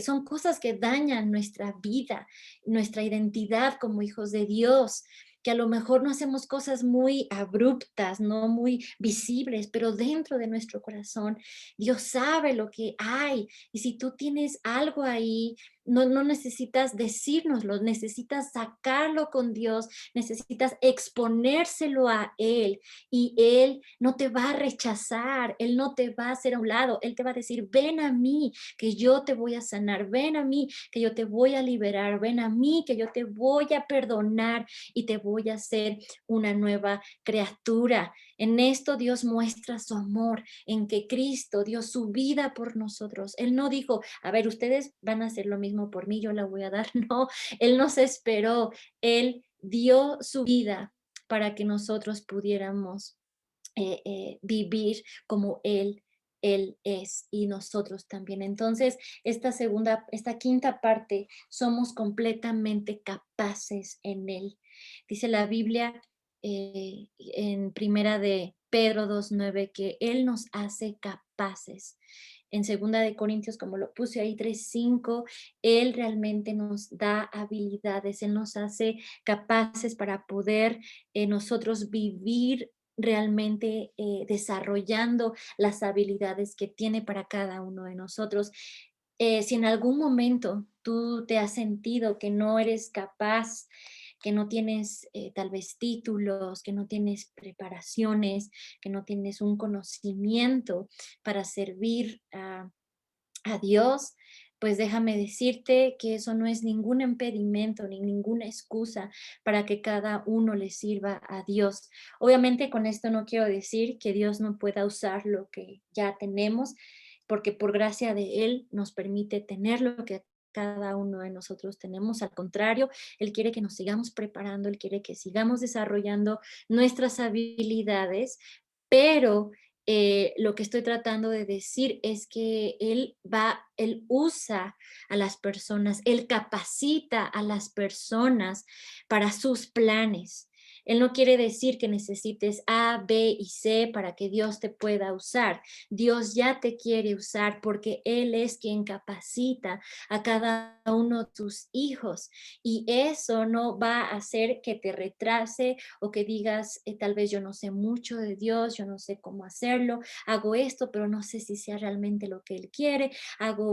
son cosas que dañan nuestra vida, nuestra identidad como hijos de Dios, que a lo mejor no hacemos cosas muy abruptas, no muy visibles, pero dentro de nuestro corazón Dios sabe lo que hay. Y si tú tienes algo ahí, no necesitas decírnoslo, necesitas sacarlo con Dios, necesitas exponérselo a Él y Él no te va a rechazar, Él no te va a hacer a un lado, Él te va a decir, ven a mí, que yo te voy a sanar, ven a mí, que yo te voy a liberar, ven a mí, que yo te voy a perdonar y te voy a hacer una nueva criatura. En esto Dios muestra su amor, en que Cristo dio su vida por nosotros. Él no dijo, a ver, ustedes van a hacer lo mismo por mí, yo la voy a dar. No, Él nos esperó, Él dio su vida para que nosotros pudiéramos vivir como Él es y nosotros también. Entonces, esta quinta parte, somos completamente capaces en Él. Dice la Biblia en primera de Pedro 2:9 que Él nos hace capaces. En segunda de Corintios, como lo puse ahí 3:5, Él realmente nos da habilidades, Él nos hace capaces para poder nosotros vivir realmente desarrollando las habilidades que tiene para cada uno de nosotros. Si en algún momento tú te has sentido que no eres capaz, que no tienes tal vez títulos, que no tienes preparaciones, que no tienes un conocimiento para servir a Dios, pues déjame decirte que eso no es ningún impedimento ni ninguna excusa para que cada uno le sirva a Dios. Obviamente con esto no quiero decir que Dios no pueda usar lo que ya tenemos, porque por gracia de Él nos permite tener lo que cada uno de nosotros tenemos. Al contrario, Él quiere que nos sigamos preparando, Él quiere que sigamos desarrollando nuestras habilidades, pero lo que estoy tratando de decir es que Él usa a las personas, Él capacita a las personas para sus planes. Él no quiere decir que necesites A, B y C para que Dios te pueda usar. Dios ya te quiere usar porque Él es quien capacita a cada uno de tus hijos. Y eso no va a hacer que te retrase o que digas, tal vez yo no sé mucho de Dios, yo no sé cómo hacerlo, hago esto, pero no sé si sea realmente lo que Él quiere,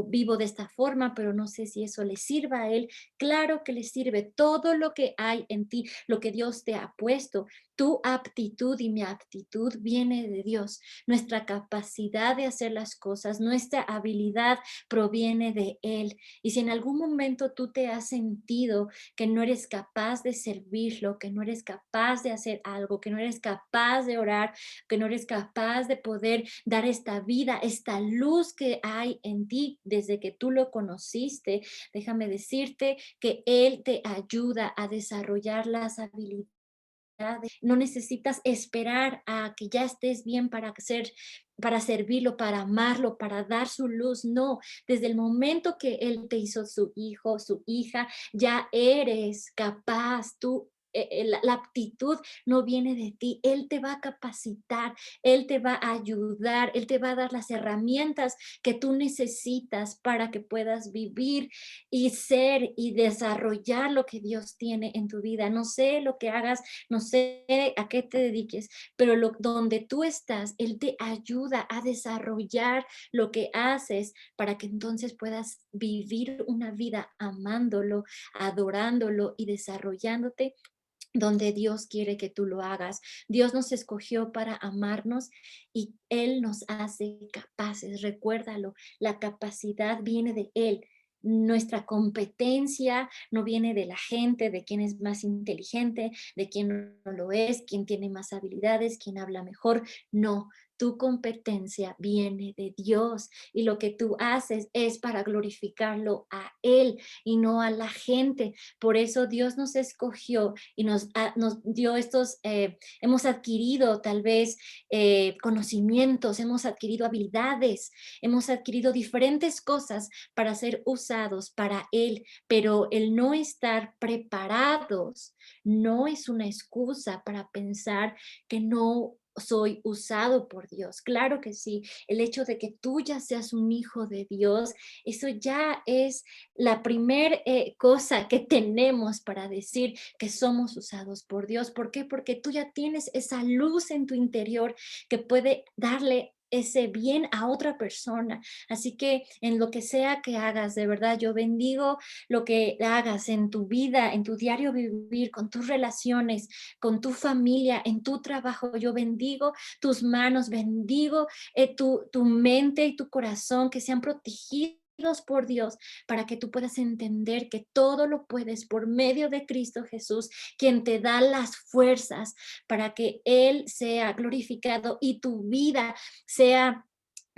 vivo de esta forma, pero no sé si eso le sirva a Él. Claro que le sirve todo lo que hay en ti, lo que Dios te ha puesto. Tu aptitud y mi aptitud viene de Dios. Nuestra capacidad de hacer las cosas, nuestra habilidad proviene de Él. Y si en algún momento tú te has sentido que no eres capaz de servirlo, que no eres capaz de hacer algo, que no eres capaz de orar, que no eres capaz de poder dar esta vida, esta luz que hay en ti desde que tú lo conociste, déjame decirte que Él te ayuda a desarrollar las habilidades. No necesitas esperar a que ya estés bien para servirlo, para amarlo, para dar su luz. No, desde el momento que Él te hizo su hijo, su hija, ya eres capaz. La aptitud no viene de ti. Él te va a capacitar, Él te va a ayudar, Él te va a dar las herramientas que tú necesitas para que puedas vivir y ser y desarrollar lo que Dios tiene en tu vida. No sé lo que hagas, no sé a qué te dediques, pero donde tú estás, Él te ayuda a desarrollar lo que haces para que entonces puedas vivir una vida amándolo, adorándolo y desarrollándote donde Dios quiere que tú lo hagas. Dios nos escogió para amarnos y Él nos hace capaces. Recuérdalo, la capacidad viene de Él. Nuestra competencia no viene de la gente, de quién es más inteligente, de quién no lo es, quién tiene más habilidades, quién habla mejor. No, tu competencia viene de Dios y lo que tú haces es para glorificarlo a Él y no a la gente. Por eso Dios nos escogió y nos dio estos, hemos adquirido tal vez conocimientos, hemos adquirido habilidades, hemos adquirido diferentes cosas para ser usados para Él, pero el no estar preparados no es una excusa para pensar que no soy usado por Dios. Claro que sí, el hecho de que tú ya seas un hijo de Dios, eso ya es la primer cosa que tenemos para decir que somos usados por Dios. ¿Por qué? Porque tú ya tienes esa luz en tu interior que puede darle ese bien a otra persona. Así que en lo que sea que hagas, de verdad, yo bendigo lo que hagas en tu vida, en tu diario vivir, con tus relaciones, con tu familia, en tu trabajo. Yo bendigo tus manos, bendigo tu mente y tu corazón que sean protegidos por Dios para que tú puedas entender que todo lo puedes por medio de Cristo Jesús, quien te da las fuerzas para que Él sea glorificado y tu vida sea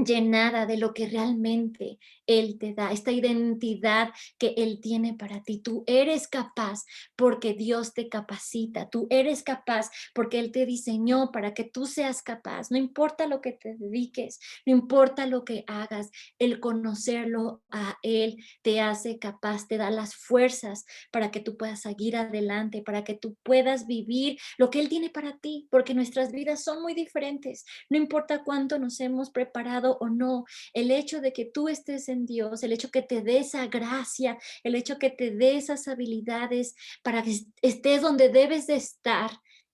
llenada de lo que realmente Él te da, esta identidad que Él tiene para ti. Tú eres capaz porque Dios te capacita, tú eres capaz porque Él te diseñó para que tú seas capaz. No importa lo que te dediques, no importa lo que hagas, el conocerlo a Él te hace capaz, te da las fuerzas para que tú puedas seguir adelante, para que tú puedas vivir lo que Él tiene para ti, porque nuestras vidas son muy diferentes. No importa cuánto nos hemos preparado o no, el hecho de que tú estés en Dios, el hecho que te dé esa gracia, el hecho que te dé esas habilidades para que estés donde debes de estar,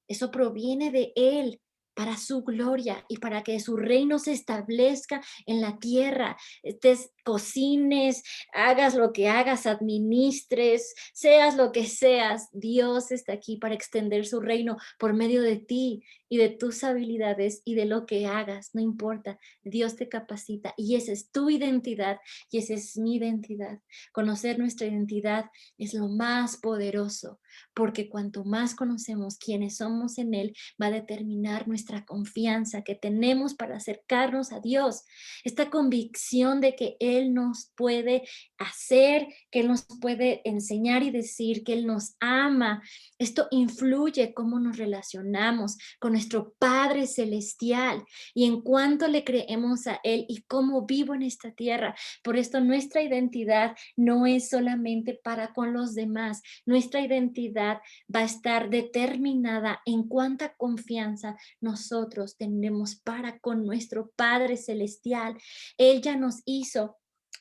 eso proviene de Él para su gloria y para que su reino se establezca en la tierra. Estés, cocines, hagas lo que hagas, administres, seas lo que seas, Dios está aquí para extender su reino por medio de ti y de tus habilidades y de lo que hagas, no importa, Dios te capacita y esa es tu identidad y esa es mi identidad. Conocer nuestra identidad es lo más poderoso, porque cuanto más conocemos quiénes somos en Él, va a determinar nuestra confianza que tenemos para acercarnos a Dios. Esta convicción de que Él nos puede hacer, que Él nos puede enseñar y decir que Él nos ama. Esto influye cómo nos relacionamos con nuestro Padre Celestial y en cuánto le creemos a Él y cómo vivo en esta tierra. Por esto nuestra identidad no es solamente para con los demás. Nuestra identidad va a estar determinada en cuánta confianza nosotros tenemos para con nuestro Padre Celestial. Él ya nos hizo.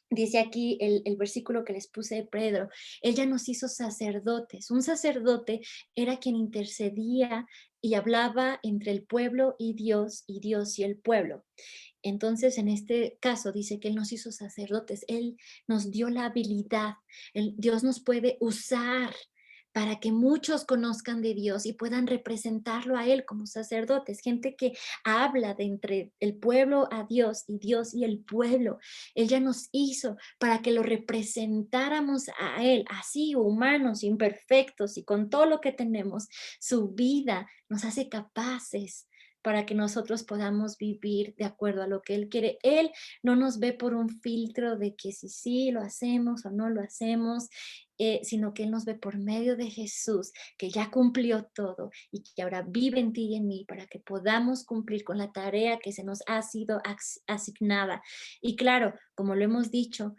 Dice aquí el versículo que les puse de Pedro, Él ya nos hizo sacerdotes. Un sacerdote era quien intercedía y hablaba entre el pueblo y Dios y el pueblo. Entonces, en este caso, dice que Él nos hizo sacerdotes, Él nos dio la habilidad, Dios nos puede usar para que muchos conozcan de Dios y puedan representarlo a Él como sacerdotes, gente que habla de entre el pueblo a Dios y el pueblo. Él ya nos hizo para que lo representáramos a Él, así humanos, imperfectos y con todo lo que tenemos. Su vida nos hace capaces para que nosotros podamos vivir de acuerdo a lo que Él quiere. Él no nos ve por un filtro de que si sí lo hacemos o no lo hacemos, sino que Él nos ve por medio de Jesús, que ya cumplió todo y que ahora vive en ti y en mí para que podamos cumplir con la tarea que se nos ha sido asignada. Y claro, como lo hemos dicho,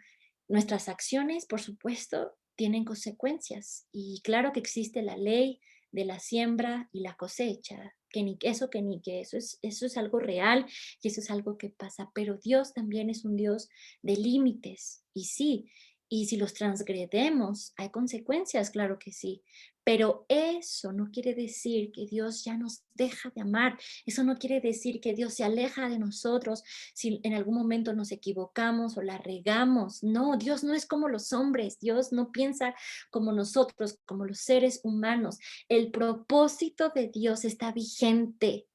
nuestras acciones, por supuesto, tienen consecuencias. Y claro que existe la ley de la siembra y la cosecha, que ni queso, que ni que eso es algo real y eso es algo que pasa, pero Dios también es un Dios de límites y sí, y si los transgredemos, hay consecuencias, claro que sí, pero eso no quiere decir que Dios ya nos deja de amar, eso no quiere decir que Dios se aleja de nosotros si en algún momento nos equivocamos o la regamos. No, Dios no es como los hombres, Dios no piensa como nosotros, como los seres humanos. El propósito de Dios está vigente.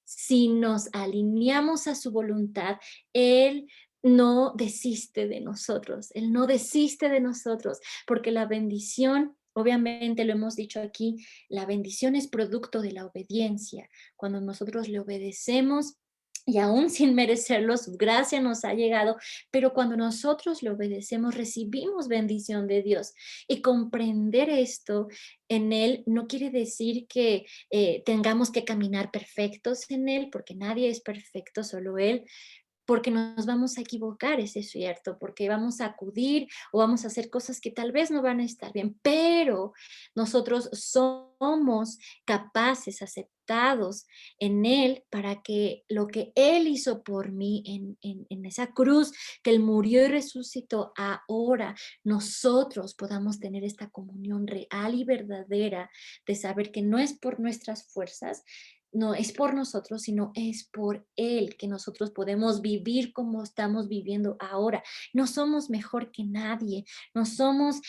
Si nos alineamos a su voluntad, Él no desiste de nosotros, Él no desiste de nosotros, porque la bendición, obviamente lo hemos dicho aquí, la bendición es producto de la obediencia. Cuando nosotros le obedecemos, y aún sin merecerlo, su gracia nos ha llegado, pero cuando nosotros le obedecemos, recibimos bendición de Dios. Y comprender esto en Él no quiere decir que tengamos que caminar perfectos en Él, porque nadie es perfecto, solo Él, porque nos vamos a equivocar, eso es cierto, porque vamos a acudir o vamos a hacer cosas que tal vez no van a estar bien, pero nosotros somos capaces, aceptados en Él para que lo que Él hizo por mí en esa cruz, que Él murió y resucitó, ahora nosotros podamos tener esta comunión real y verdadera de saber que no es por nuestras fuerzas, no es por nosotros, sino es por Él que nosotros podemos vivir como estamos viviendo ahora. No somos mejor que nadie, no somos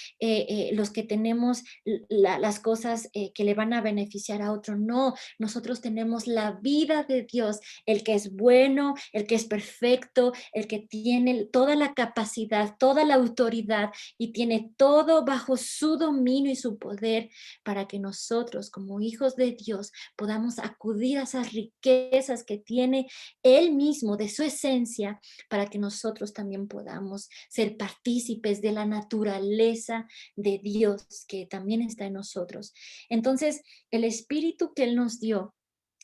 los que tenemos las cosas que le van a beneficiar a otro, no, nosotros tenemos la vida de Dios, el que es bueno, el que es perfecto, el que tiene toda la capacidad, toda la autoridad y tiene todo bajo su dominio y su poder para que nosotros como hijos de Dios podamos acudir a esas riquezas que tiene Él mismo de su esencia para que nosotros también podamos ser partícipes de la naturaleza de Dios que también está en nosotros. Entonces, el espíritu que Él nos dio,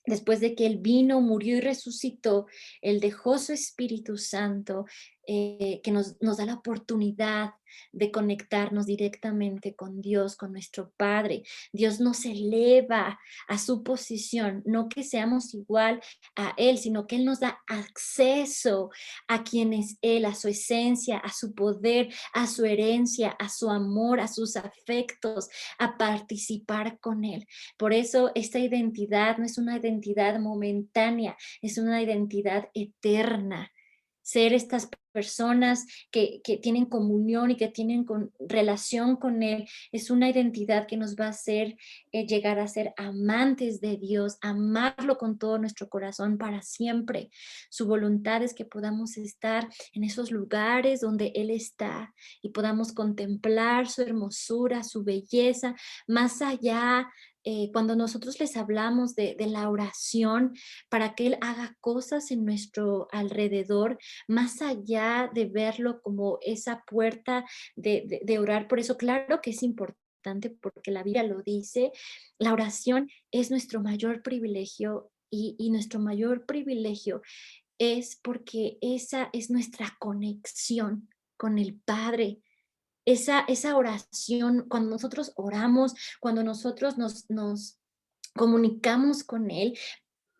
después de que Él vino, murió y resucitó, Él dejó su Espíritu Santo, que nos da la oportunidad de conectarnos directamente con Dios, con nuestro Padre. Dios nos eleva a su posición, no que seamos igual a Él, sino que Él nos da acceso a quien es Él, a su esencia, a su poder, a su herencia, a su amor, a sus afectos, a participar con Él. Por eso esta identidad no es una identidad momentánea, es una identidad eterna. Ser estas personas que tienen comunión y que tienen relación con Él es una identidad que nos va a hacer llegar a ser amantes de Dios, amarlo con todo nuestro corazón para siempre. Su voluntad es que podamos estar en esos lugares donde Él está y podamos contemplar su hermosura, su belleza, más allá cuando nosotros les hablamos de la oración para que Él haga cosas en nuestro alrededor, más allá de verlo como esa puerta de orar. Por eso, claro que es importante porque la Biblia lo dice, la oración es nuestro mayor privilegio y nuestro mayor privilegio es porque esa es nuestra conexión con el Padre. Esa oración, cuando nosotros oramos, cuando nosotros nos comunicamos con Él,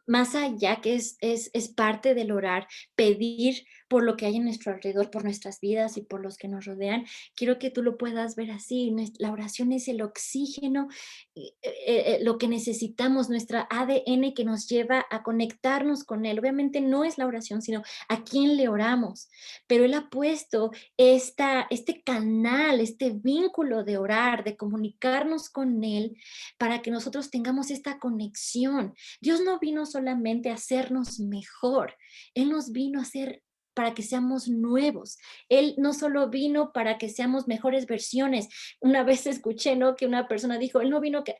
más allá que es parte del orar, pedir por lo que hay en nuestro alrededor, por nuestras vidas y por los que nos rodean, quiero que tú lo puedas ver así. La oración es el oxígeno, lo que necesitamos, nuestra ADN que nos lleva a conectarnos con Él. Obviamente no es la oración, sino a quién le oramos, pero Él ha puesto este canal, este vínculo de orar, de comunicarnos con Él, para que nosotros tengamos esta conexión. Dios no vino solamente a hacernos mejor, Él nos vino a hacer para que seamos nuevos. Él no solo vino para que seamos mejores versiones. Una vez escuché, ¿no? Que una persona dijo, Él no vino que,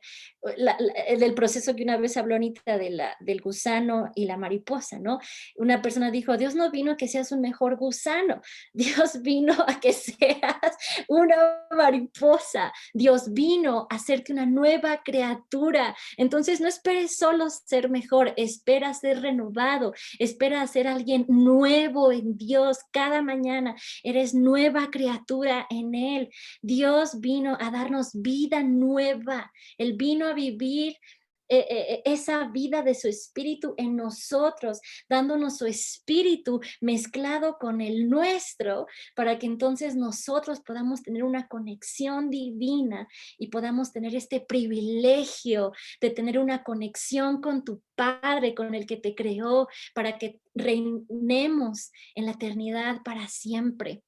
del proceso que una vez habló Anita del gusano y la mariposa, ¿no? Una persona dijo, Dios no vino a que seas un mejor gusano, Dios vino a que seas una mariposa, Dios vino a hacerte una nueva criatura. Entonces no esperes solo ser mejor, espera ser renovado, espera ser alguien nuevo en Dios cada mañana. Eres nueva criatura en Él. Dios vino a darnos vida nueva. Él vino a vivir esa vida de su espíritu en nosotros, dándonos su espíritu mezclado con el nuestro, para que entonces nosotros podamos tener una conexión divina y podamos tener este privilegio de tener una conexión con tu Padre, con el que te creó, para que reinemos en la eternidad para siempre.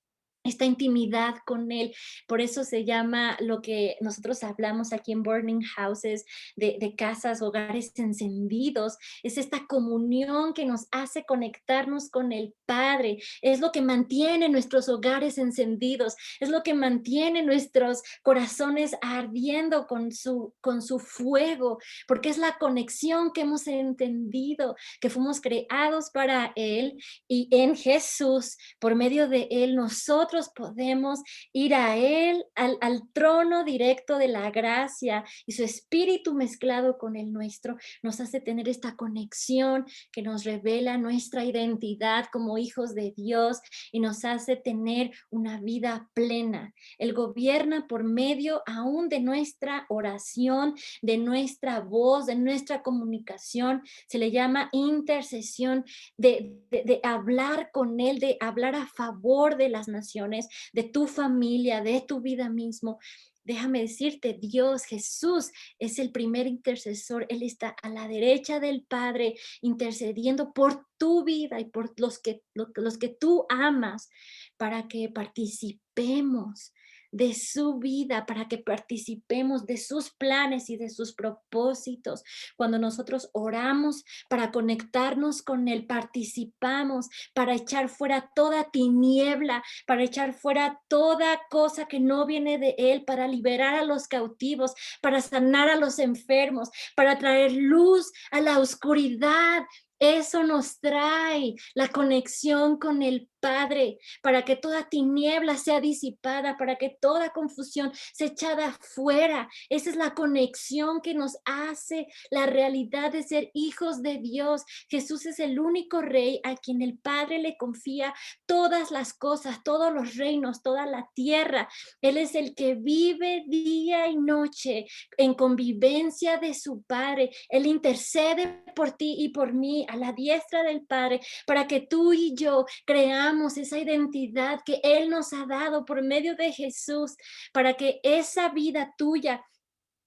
esta intimidad con Él. Por eso se llama lo que nosotros hablamos aquí en Burning Houses, de casas, hogares encendidos. Es esta comunión que nos hace conectarnos con el Padre. Es lo que mantiene nuestros hogares encendidos. Es lo que mantiene nuestros corazones ardiendo con su fuego, porque es la conexión que hemos entendido, que fuimos creados para Él y en Jesús, por medio de Él, nosotros podemos ir a Él, al trono directo de la gracia, y su espíritu mezclado con el nuestro nos hace tener esta conexión que nos revela nuestra identidad como hijos de Dios y nos hace tener una vida plena. Él gobierna por medio aún de nuestra oración, de nuestra voz, de nuestra comunicación. Se le llama intercesión, de hablar con Él, de hablar a favor de las naciones, de tu familia, de tu vida mismo. Déjame decirte, Dios, Jesús es el primer intercesor. Él está a la derecha del Padre intercediendo por tu vida y por los que tú amas, para que participemos de su vida, para que participemos de sus planes y de sus propósitos. Cuando nosotros oramos para conectarnos con Él, participamos para echar fuera toda tiniebla, para echar fuera toda cosa que no viene de Él, para liberar a los cautivos, para sanar a los enfermos, para traer luz a la oscuridad. Eso nos trae la conexión con el Padre, para que toda tiniebla sea disipada, para que toda confusión sea echada fuera. Esa es la conexión que nos hace la realidad de ser hijos de Dios. Jesús es el único rey a quien el Padre le confía todas las cosas, todos los reinos, toda la tierra. Él es el que vive día y noche en convivencia de su Padre. Él intercede por ti y por mí a la diestra del Padre, para que tú y yo creamos esa identidad que Él nos ha dado por medio de Jesús, para que esa vida tuya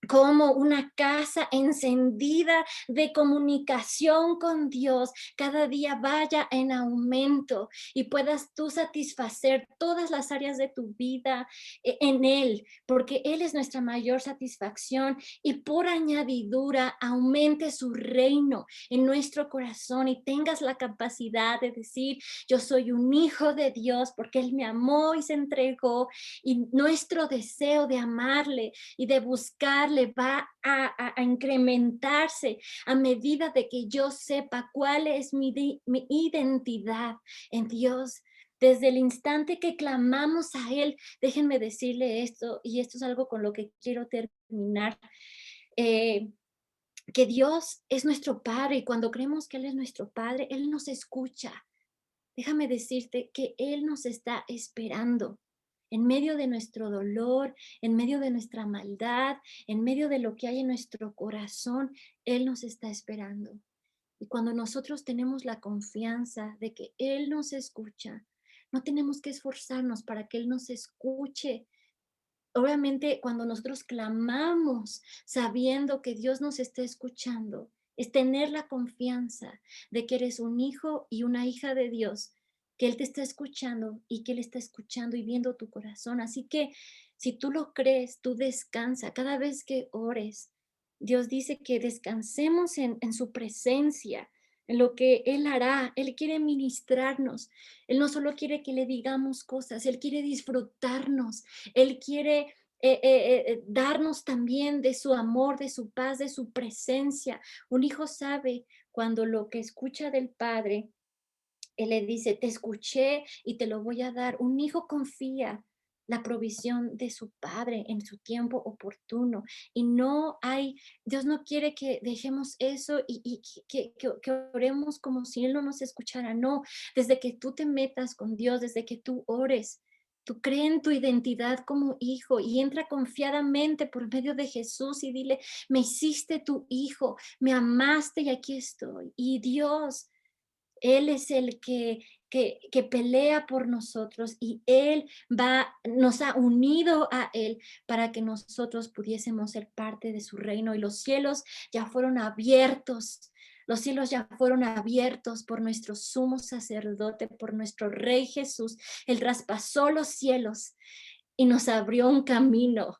como una casa encendida de comunicación con Dios, cada día vaya en aumento y puedas tú satisfacer todas las áreas de tu vida en Él, porque Él es nuestra mayor satisfacción, y por añadidura aumente su reino en nuestro corazón y tengas la capacidad de decir: yo soy un hijo de Dios porque Él me amó y se entregó, y nuestro deseo de amarle y de buscarle va a incrementarse a medida de que yo sepa cuál es mi identidad en Dios. Desde el instante que clamamos a Él, déjenme decirle esto, y esto es algo con lo que quiero terminar, eh, que Dios es nuestro Padre, y cuando creemos que Él es nuestro Padre, Él nos escucha. Déjame decirte que Él nos está esperando en medio de nuestro dolor, en medio de nuestra maldad, en medio de lo que hay en nuestro corazón. Él nos está esperando. Y cuando nosotros tenemos la confianza de que Él nos escucha, no tenemos que esforzarnos para que Él nos escuche. Obviamente, cuando nosotros clamamos sabiendo que Dios nos está escuchando, es tener la confianza de que eres un hijo y una hija de Dios, que Él te está escuchando y que Él está escuchando y viendo tu corazón. Así que si tú lo crees, tú descansa. Cada vez que ores, Dios dice que descansemos en su presencia, en lo que Él hará. Él quiere ministrarnos. Él no solo quiere que le digamos cosas, Él quiere disfrutarnos. Él quiere darnos también de su amor, de su paz, de su presencia. Un hijo sabe cuando lo que escucha del Padre, Él le dice: te escuché y te lo voy a dar. Un hijo confía la provisión de su Padre en su tiempo oportuno. Y no hay, Dios no quiere que dejemos eso y que oremos como si Él no nos escuchara. No, desde que tú te metas con Dios, desde que tú ores, tú cree en tu identidad como hijo y entra confiadamente por medio de Jesús y dile: me hiciste tu hijo, me amaste y aquí estoy. Y Dios, Él es el que pelea por nosotros, y Él nos ha unido a Él para que nosotros pudiésemos ser parte de su reino, y los cielos ya fueron abiertos Los cielos ya fueron abiertos por nuestro sumo sacerdote, por nuestro Rey Jesús. Él traspasó los cielos y nos abrió un camino.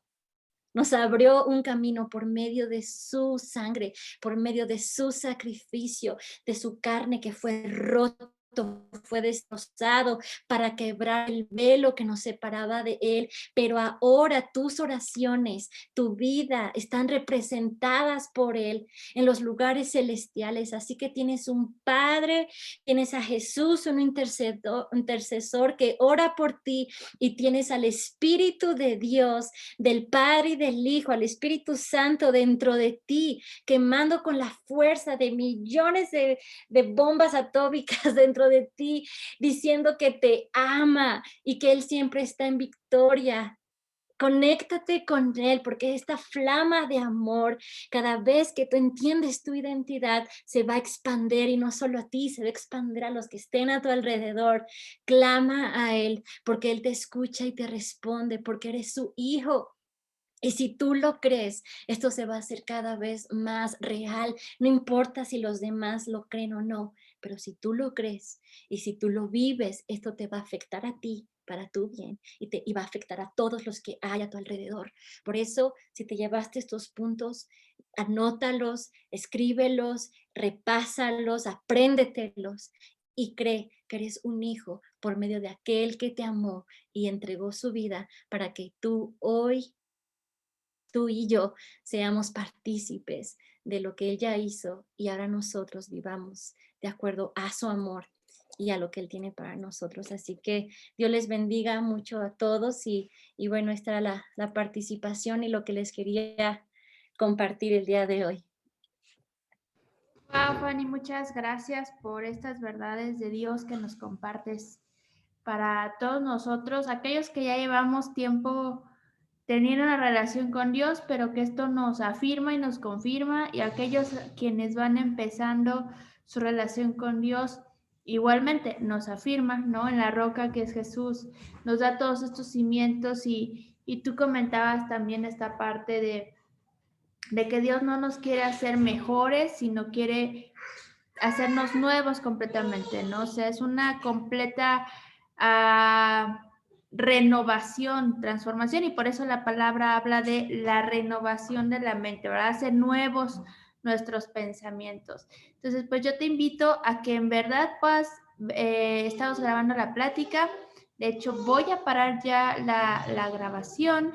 Nos abrió un camino por medio de su sangre, por medio de su sacrificio, de su carne que fue roto, fue destrozado para quebrar el velo que nos separaba de él. Pero ahora tus oraciones, tu vida están representadas por él en los lugares celestiales. Así que tienes un Padre, tienes a Jesús, un intercesor que ora por ti, y tienes al Espíritu de Dios, del Padre y del Hijo, al Espíritu Santo dentro de ti, quemando con la fuerza de millones de bombas atómicas dentro de ti, diciendo que te ama y que Él siempre está en victoria. Conéctate con Él, porque esta flama de amor, cada vez que tú entiendes tu identidad, se va a expandir, y no solo a ti, se va a expandir a los que estén a tu alrededor. Clama a Él, porque Él te escucha y te responde, porque eres su hijo. Y si tú lo crees, esto se va a hacer cada vez más real. No importa si los demás lo creen o no, pero si tú lo crees y si tú lo vives, esto te va a afectar a ti para tu bien, y va a afectar a todos los que hay a tu alrededor. Por eso, si te llevaste estos puntos, anótalos, escríbelos, repásalos, apréndetelos, y cree que eres un hijo por medio de aquel que te amó y entregó su vida para que tú y yo seamos partícipes de lo que Él ya hizo, y ahora nosotros vivamos de acuerdo a su amor y a lo que Él tiene para nosotros. Así que Dios les bendiga mucho a todos, y bueno, esta era la participación y lo que les quería compartir el día de hoy. Wow, Fanny, muchas gracias por estas verdades de Dios que nos compartes para todos nosotros, aquellos que ya llevamos tiempo teniendo una relación con Dios, pero que esto nos afirma y nos confirma, y aquellos quienes van empezando su relación con Dios, igualmente nos afirma, ¿no? En la roca que es Jesús, nos da todos estos cimientos, y tú comentabas también esta parte de que Dios no nos quiere hacer mejores, sino quiere hacernos nuevos completamente, ¿no? O sea, es una completa renovación, transformación, y por eso la palabra habla de la renovación de la mente, ¿verdad? Hacer nuevos nuestros pensamientos. Entonces, pues yo te invito a que en verdad puedas, estamos grabando la plática, de hecho voy a parar ya la grabación.